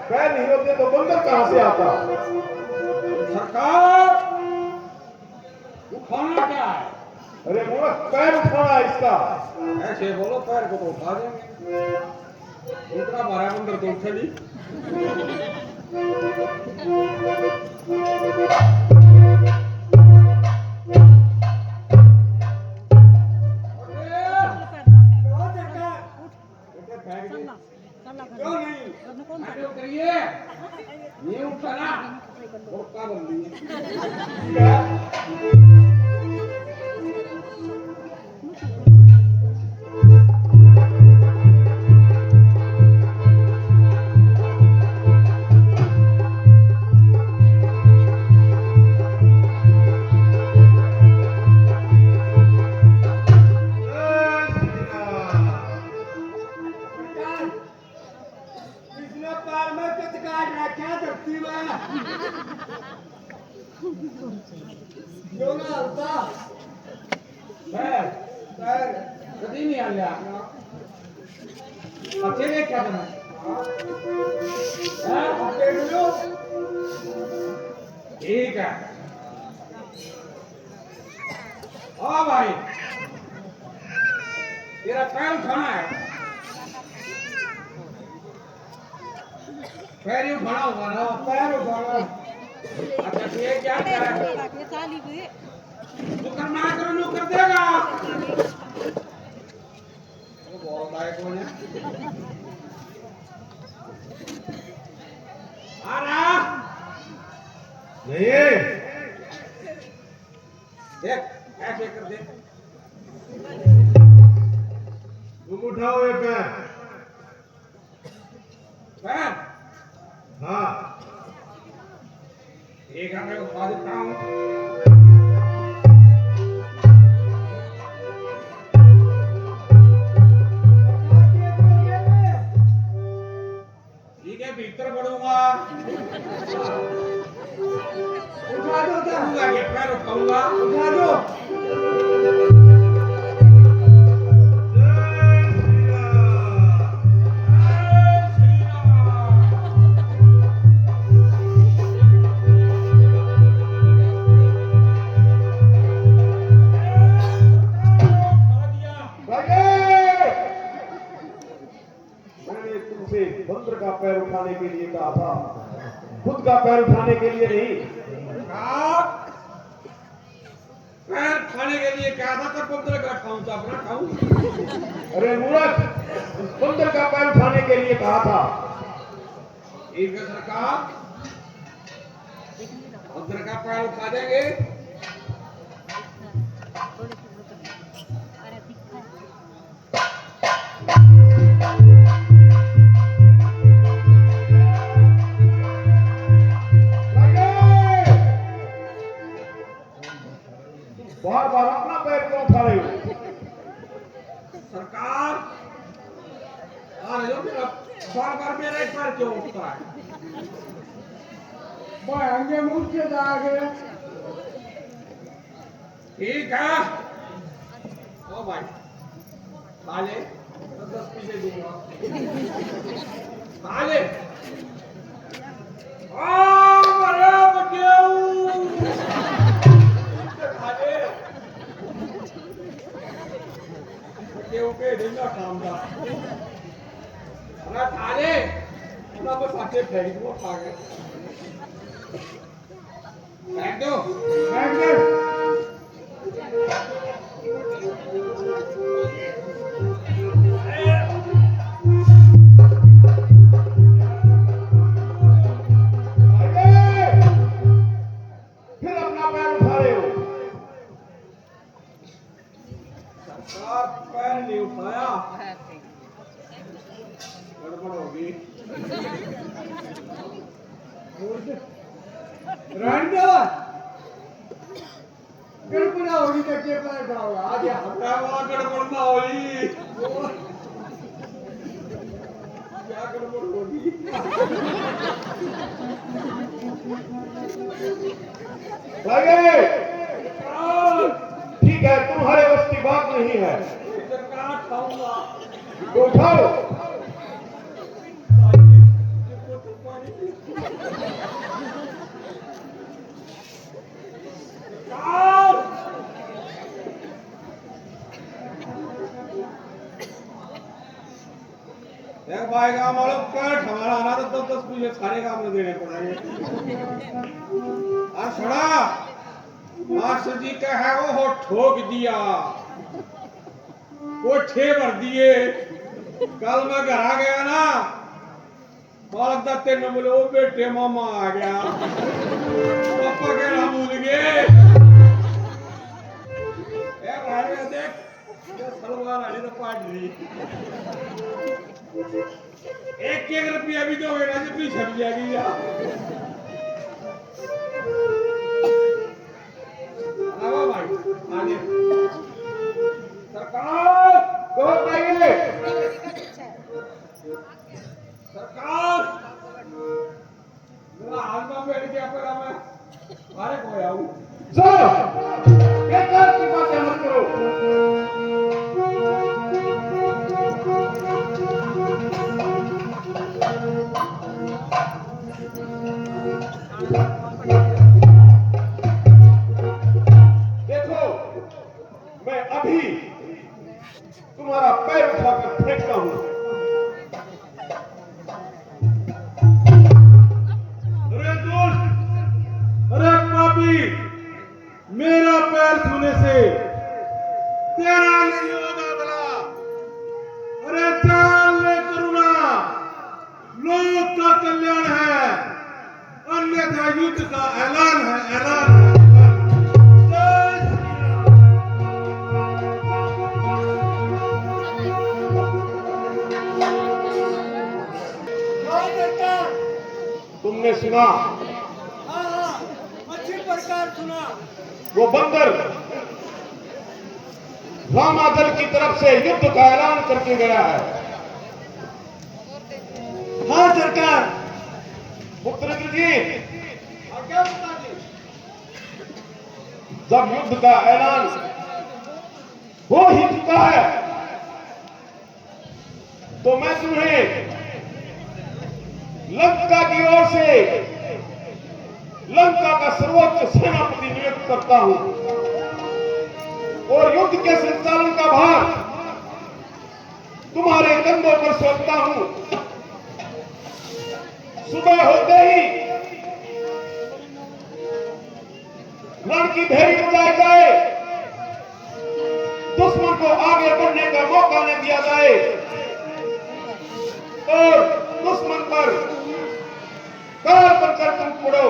A: पैर नहीं होते तो बंदर कहां से आता?
B: सरकार उठाना क्या है?
A: अरे मूर्ख, पैर उठाना है इसका।
B: ऐसे बोलो, पैर को तो उठा देंगे। इतना बड़ा बंदर तो उठे नहीं।
C: कहाँ सरकार?
B: क्यों नहीं? आगे करिए। ये उठाना धोखा बंदी है।
C: इसने पैर में कुछ काट रखा धरती में। क्यों ना हलता?
B: पैर
C: पैर
B: कभी नहीं आ गया। अकेले क्या करना है? हाँ?
C: देख लो।
B: ठीक है। हाँ भाई, तेरा पैर उठाना है। पैर ही उठाना होगा ना।
C: पैर उठाना।
B: अच्छा ठीक, क्या करें?
F: ये चाली हुई।
B: नुकर ना करो, नुकर देगा। वो बहुत आए कौन है? आ रहा?
A: नहीं,
B: देख ऐसे कर दे।
A: तुम उठाओ ये पैर।
B: पैर
A: हाँ,
B: एक मैं उठा देता हूँ। ठीक है, भीतर बढ़ूंगा उठाऊंगा
C: उठा दो क्या?
B: उठाऊंगा कि पैर उठाऊंगा
C: उठा दो।
A: मैंने तुमसे मंत्र का पैर उठाने के लिए कहा था, खुद का पैर उठाने के लिए नहीं।
B: पैर खाने के लिए कहा था तब बंदर का खाऊं तो अपना खाऊं।
A: अरे मूर्ख, बंदर का पैर उठाने के लिए कहा था।
B: ठीक है सरकार, बंदर का पैर उठा देंगे।
A: बार बार अपना पैर क्यों उठा रहे हो?
B: सरकार मेरा बार बार मेरा एक पैर क्यों उठता है?
C: आगे मुझ के जागे।
B: ठीक है ओ भाई खा ले, 10 पीछे दूंगा खा ले। अरे बचाओ खा ले बचाओ के देना काम का। अरे खा ले ना, बस आके फेंक दो, खा गए फेंक दो
C: बैठ गए।
A: फिर अपना पैर उठा रहे हो।
B: सरकार पैर नहीं उठाया, गड़बड़ होगी।
C: रहने दो। गड़बड़ा होगी तो क्या पैर उठाओगा? आ जा।
B: वहाँ गड़बड़ ना होगी, क्या गड़बड़ होगी?
A: भाई ठीक है, तुम्हारे बस की बात नहीं है
B: सरकार खाऊंगा
A: तो उठाओ।
B: भाई का मालूम पैर हमारा आना तो 10 पूछे सारे काम में देने पड़ेंगे। छड़ा मास्टर जी का है वो ठोक दिया, वो ठे भर दिए। कल मैं घर आ गया ना, बालक दत्ते ने बोले वो बेटे मामा आ गया, पापा के नाम भूल गए। भाई देख सलवार आने तो पाट रही, 1-1 रुपया भी दोगे ना जब भी छप जाएगी या भाई आगे सरकार
A: तो बताइए।
B: सरकार मेरा हाथ में बैठ गया, पर मैं मारे को आऊं।
A: बेकार की बातें मत करो। देखो, मैं अभी तुम्हारा पैर उठाकर फेंकता हूं।
I: अरे दोस्त, अरे पापी, मेरा पैर छूने से तेरा नहीं होगा भला। अरे जान ले करुणा, लोक का कल्याण है, अन्यथा युद्ध का ऐलान है, ऐलान है। जय श्री राम।
A: तुमने सुना?
C: हाँ, अच्छी प्रकार सुना।
A: वो बंदर रामादल की तरफ से युद्ध का ऐलान करके गया है।
C: हाँ सरकार,
A: पुत्र जी,
C: आज्ञा पिताजी।
A: जब युद्ध का ऐलान हो ही चुका है तो मैं तुम्हें लंका की ओर से लंका का सर्वोच्च सेनापति नियुक्त करता हूं और युद्ध के संचालन का भार तुम्हारे कंधों पर सौंपता हूं। सुबह होते ही रण की भेरी बजाई जाए, दुश्मन को आगे बढ़ने का मौका न दिया जाए और दुश्मन पर कार बनकर तुम पड़ो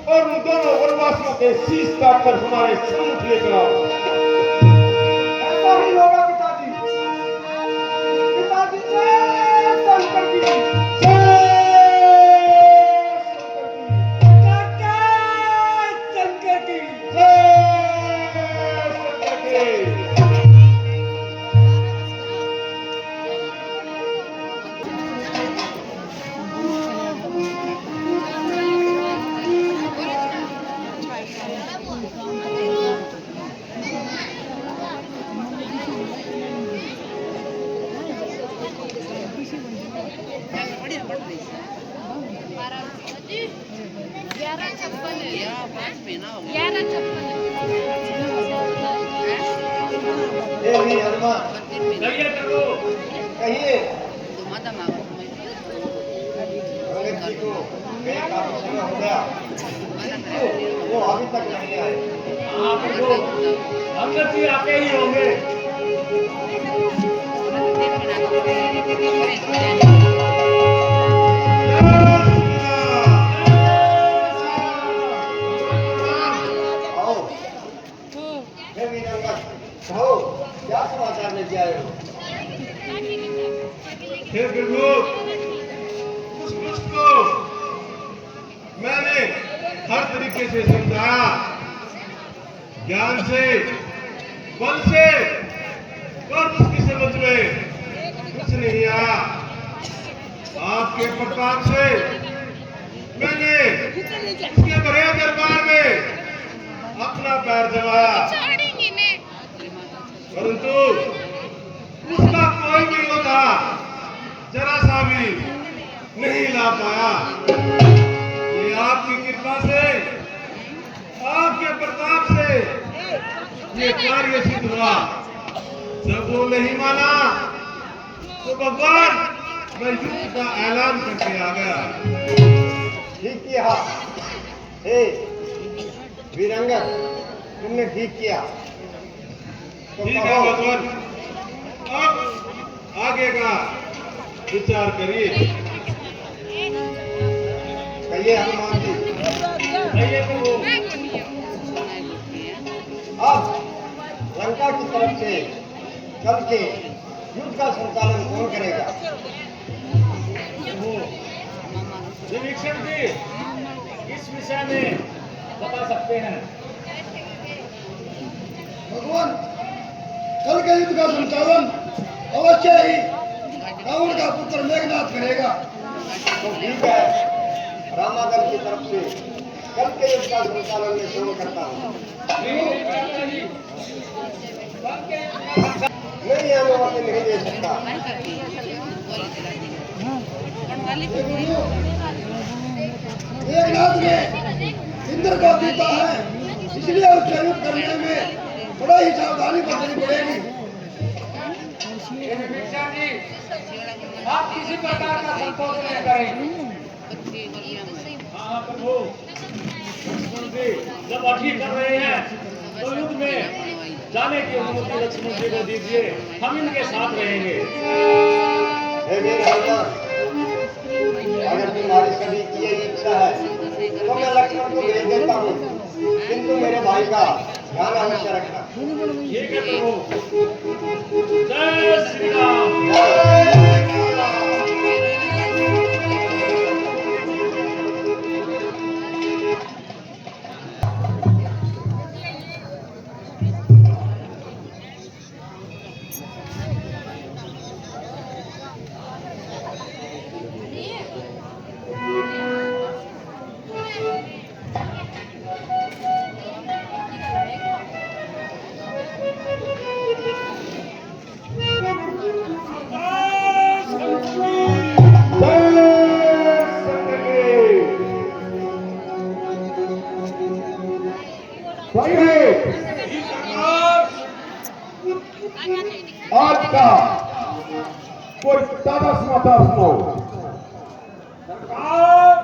A: और उन दोनों वनवासियों के शीश काटकर हमारे सम्मुख लेकर आओ।
C: ऐसा ही होगा पिताजी। पिताजी जय शंकर की। शंकर की। देवी हनुमान
D: कहिए प्रभु।
C: कहिए अंगद जी को कहीं काफी समय हो गया, वो अभी तक नहीं आए।
D: हाँ प्रभु, अंगद जी आते ही होंगे।
C: आओ हे वीरंगद, कहो क्या समाचार लेके आए हो?
A: हे प्रभु, उस दुष्ट को मैंने हर तरीके से समझाया, ज्ञान से, बल से, पर उसकी समझ में कुछ नहीं आया। आपके प्रताप से मैंने उसके बड़े दरबार में अपना पैर जमाया, परंतु उसका कोई भी योद्धा जरा सा भी नहीं ला पाया। ये आपकी कृपा से, आपके प्रताप से ये कार्य सिद्ध हुआ। जब वो नहीं माना तो भगवान मैं युद्ध का ऐलान करके आ गया।
C: ठीक किया हे वीरंगद, तुमने ठीक किया। तो
A: ठीक है
C: कहो,
A: भगवान, अब आगे का विचार करिए।
C: कहिए हनुमान जी।
D: कहिए प्रभु।
C: अब लंका की तरफ से चल के युद्ध का संचालन कौन करेगा?
D: विभीषण जी इस विषय में बता सकते हैं।
C: भगवान, कल के युद्ध का संचालन अवश्य ही रावण का पुत्र मेघनाथ करेगा। तो ठीक है, रामागढ़ की तरफ से कल के युद्ध का संचालन मैं शुरू करता हूँ। नहीं अनुमति नहीं दे सकता। मेघनाथ ने इंद्र को जीता है, इसलिए उससे युद्ध करने में बड़ा ही सावधानी बरतनी पड़ेगी।
G: विभीषण जी, आप किसी प्रकार का संकोच न करें।
D: हाँ प्रभु, लक्ष्मण जी जब अठी कर रहे हैं तो युद्ध में जाने की अनुमति लक्ष्मण जी को दीजिए, हम इनके साथ रहेंगे।
C: हे वीर हनुमान, अगर तुम्हारी सभी की यही इच्छा है तो मैं लक्ष्मण को भेज देता हूँ, किंतु मेरे भाई का ध्यान अवश्य रखना।
D: ठीक है प्रभु। जय श्री राम।
C: जय श्री राम।
A: वार्ता सुनो।
B: सरकार,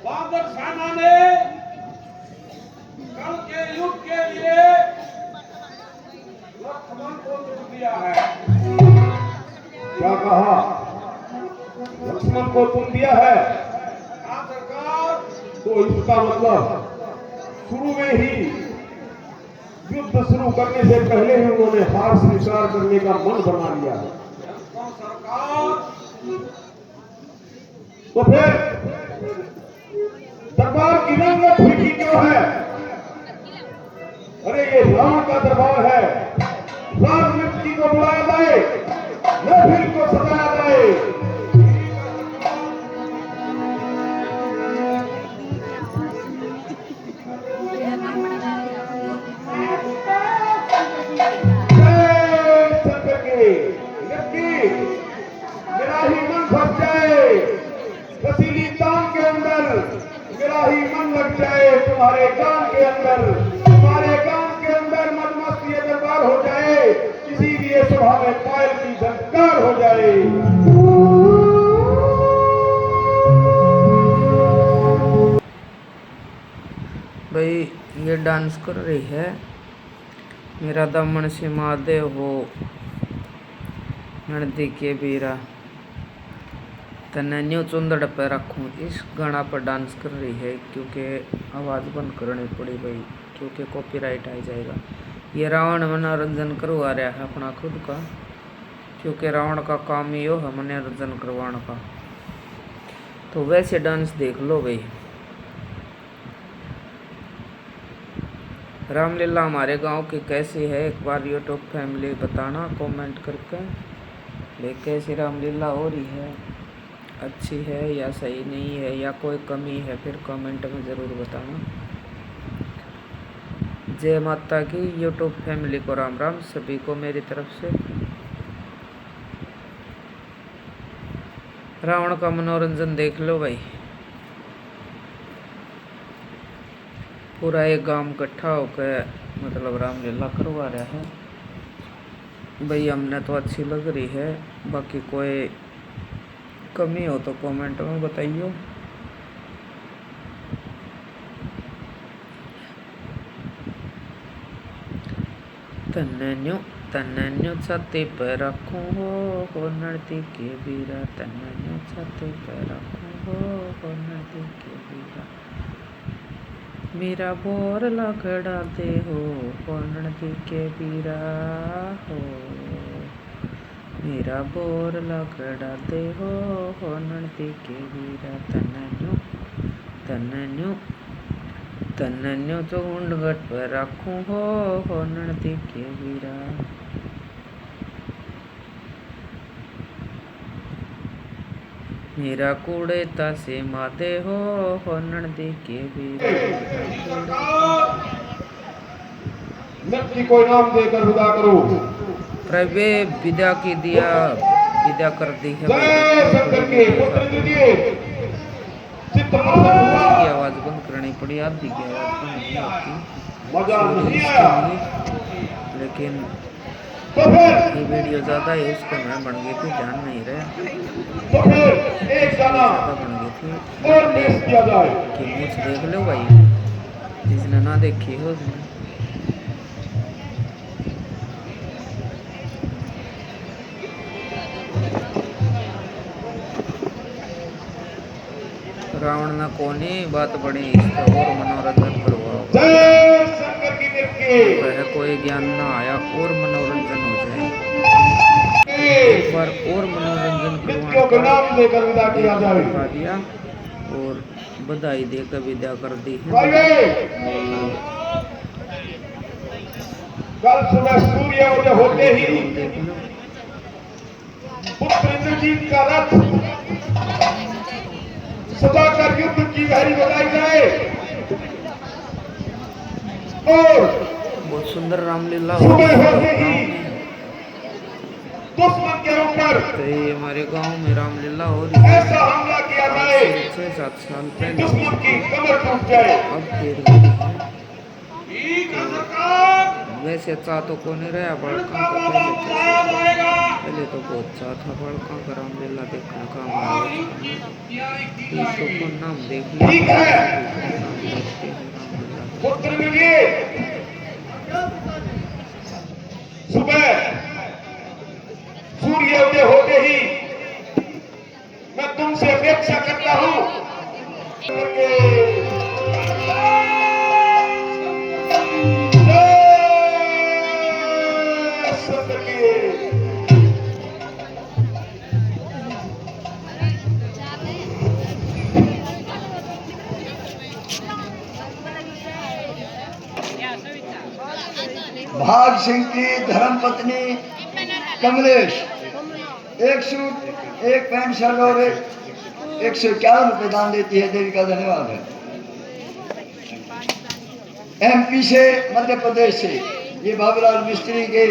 B: बाबर सेना ने कल के युद्ध के लिए लक्ष्मण को चुन दिया है।
A: क्या कहा? लक्ष्मण को चुन दिया है?
B: हाँ सरकार,
A: तो इसका मतलब शुरू में ही युद्ध शुरू करने से पहले ही उन्होंने हार स्वीकार करने का मन बना लिया है।
B: तो सरकार,
A: तो फिर दरबार की रंगत फीकी क्यों है? अरे ये रावण का दरबार है। राजनीति को बुलाया जाए, महफिल को सजाया जाए। मेरा ही मन फंस जाए कसीली तान के अंदर, मेरा ही मन लग जाए तुम्हारे कान के अंदर, तुम्हारे कान के अंदर मदमस्त ये दरबार हो जाए, इसीलिए सभा में पायल की झंकार हो जाए।
J: भाई ये डांस कर रही है मेरा दमन से महादेव हो नदी के बीरा तने न्यू चुंदड़ पे रखूं। इस गाना पर डांस कर रही है क्योंकि आवाज़ बंद करनी पड़ी भाई, क्योंकि कॉपीराइट आ जाएगा। ये रावण मनोरंजन करवा रहा है अपना खुद का, क्योंकि रावण का काम ही हो है मनोरंजन करवाने का। तो वैसे डांस देख लो भाई। रामलीला हमारे गांव की कैसी है एक बार यूट्यूब फैमिली बताना कमेंट करके। देख कैसी रामलीला हो रही है, अच्छी है या सही नहीं है या कोई कमी है, फिर कमेंट में ज़रूर बताना। जय माता की यूट्यूब फैमिली को राम राम सभी को मेरी तरफ से। रावण का मनोरंजन देख लो भाई। पूरा एक गांव इकट्ठा होकर मतलब रामलीला करवा रहा है भाई। हमने तो अच्छी लग रही है, बाकी कोई कमी हो तो कमेंट में बताइयो। तन्नू छाती पे रखूं हो नदी के बीरा, तन्नू छाती पे रखूं हो नदी के बीरा, मेरा बोर लगड़ा दे हो नदी के बीरा हो, मेरा बोर लगड़ा दे हो नदी के बीरा, तन्नू तो ऊंडगट पर रखूं हो नदी के बीरा। मेरा कूड़े तासे मादे हो नदी के बीरा।
A: नृत्य को इनाम देकर विदा करो।
J: प्रवे विदा की दिया, विदा कर दी है।
A: जय शंकर के पुत्र दीजिए चित्त प्रसन्न हुआ।
J: की आवाज बंद करनी पड़ी, आधी की आवाज बंद नहीं होती।
A: मजा नहीं आया,
J: लेकिन
A: तो फिर
J: ये वीडियो ज्यादा है उसको मैं बन गई थी, ध्यान नहीं रहा।
A: तो फिर एक गाना
J: ज्यादा बन गई थी
A: और पेश किया जाए।
J: कि मुझ देख लो भाई, जिसने ना देखी हो उसने। रावण ना कोनी बात बड़ी, इसका और मनोरंजन करवाओ।
A: जय शंकर की नृत्य
J: वह कोई ज्ञान ना आया और मनोरंजन हो जाए, एक बार और मनोरंजन
A: नृत्यों के नाम देकर विदा किया जाए।
J: करवा दिया और बधाई देकर विदा कर दी है।
A: भाई कल सुबह सूर्य उदय होते ही
J: देख लो
A: पुत्र इंद्रजीत का रथ सजाकर युद्ध की घड़ी बजाई जाए और
J: बहुत सुंदर रामलीला
A: सुबह होते ही दुश्मन के ऊपर
J: तो ये हमारे गांव में रामलीला हो रही है।
A: ऐसा हमला किया जाए
J: 6-7 साल
A: कि
J: पहले,
A: दुश्मन की कमर टूट जाए।
J: अब फिर भी
B: ठीक है सरकार,
J: वैसे चाह तो को नहीं रहा बड़का का पहले तो बहुत चाह था बड़का का रामलीला देखने का हमारा तो को नाम देख लिया
A: ठीक है।
J: नाम देखते हैं रामलीला
A: पुत्र मिलिए सुबह सूर्य उदय होते ही मैं तुमसे अपेक्षा करता हूं
E: भाग सिंह की धर्मपत्नी कमलेश, एक सूट एक पैंट शर्ट और 151 रुपये दान देती है। देवी का धन्यवाद है। MP से मध्य प्रदेश से ये बाबूलाल मिस्त्री के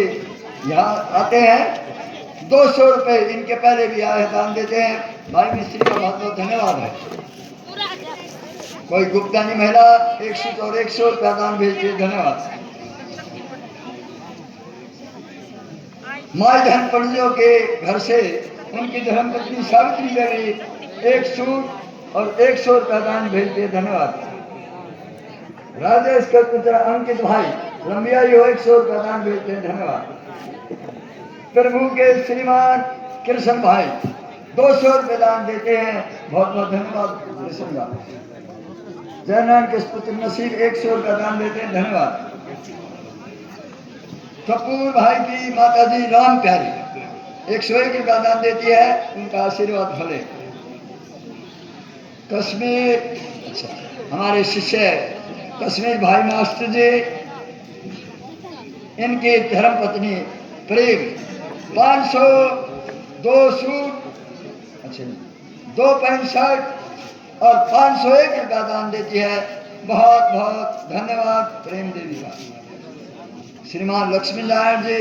E: यहाँ आते हैं। 200 रुपये इनके पहले भी आए दान देते हैं। भाई मिस्त्री का बहुत बहुत धन्यवाद है। कोई गुप्तानी महिला 1 सूट और 100 रुपया दान भेजती है। धन्यवाद। माई धन पंडियों के घर से उनकी धर्मपत्नी सावित्री देवी 1 सूट और 100 रुपया दान भेजते हैं। धन्यवाद। राजेश का पुत्र अंकित भाई लंबिया 100 रुपया दान भेजते हैं। धन्यवाद। प्रभु के श्रीमान कृष्ण भाई 200 रुपये दान देते हैं। बहुत बहुत धन्यवाद। जयनारायण के पुत्र नसीब 100 रुपया दान देते हैं। धन्यवाद। कपूर भाई की माता जी राम प्यारी 101 रुपया दान देती है। उनका आशीर्वाद फले। कश्मीर अच्छा हमारे शिष्य कश्मीर भाई मास्टर जी इनकी धर्मपत्नी प्रेम 500 2 सूट अच्छा 2 पैंट शर्ट और 501 रुपया दान देती है। बहुत बहुत धन्यवाद प्रेम देवी का। श्रीमान लक्ष्मी नारायण जी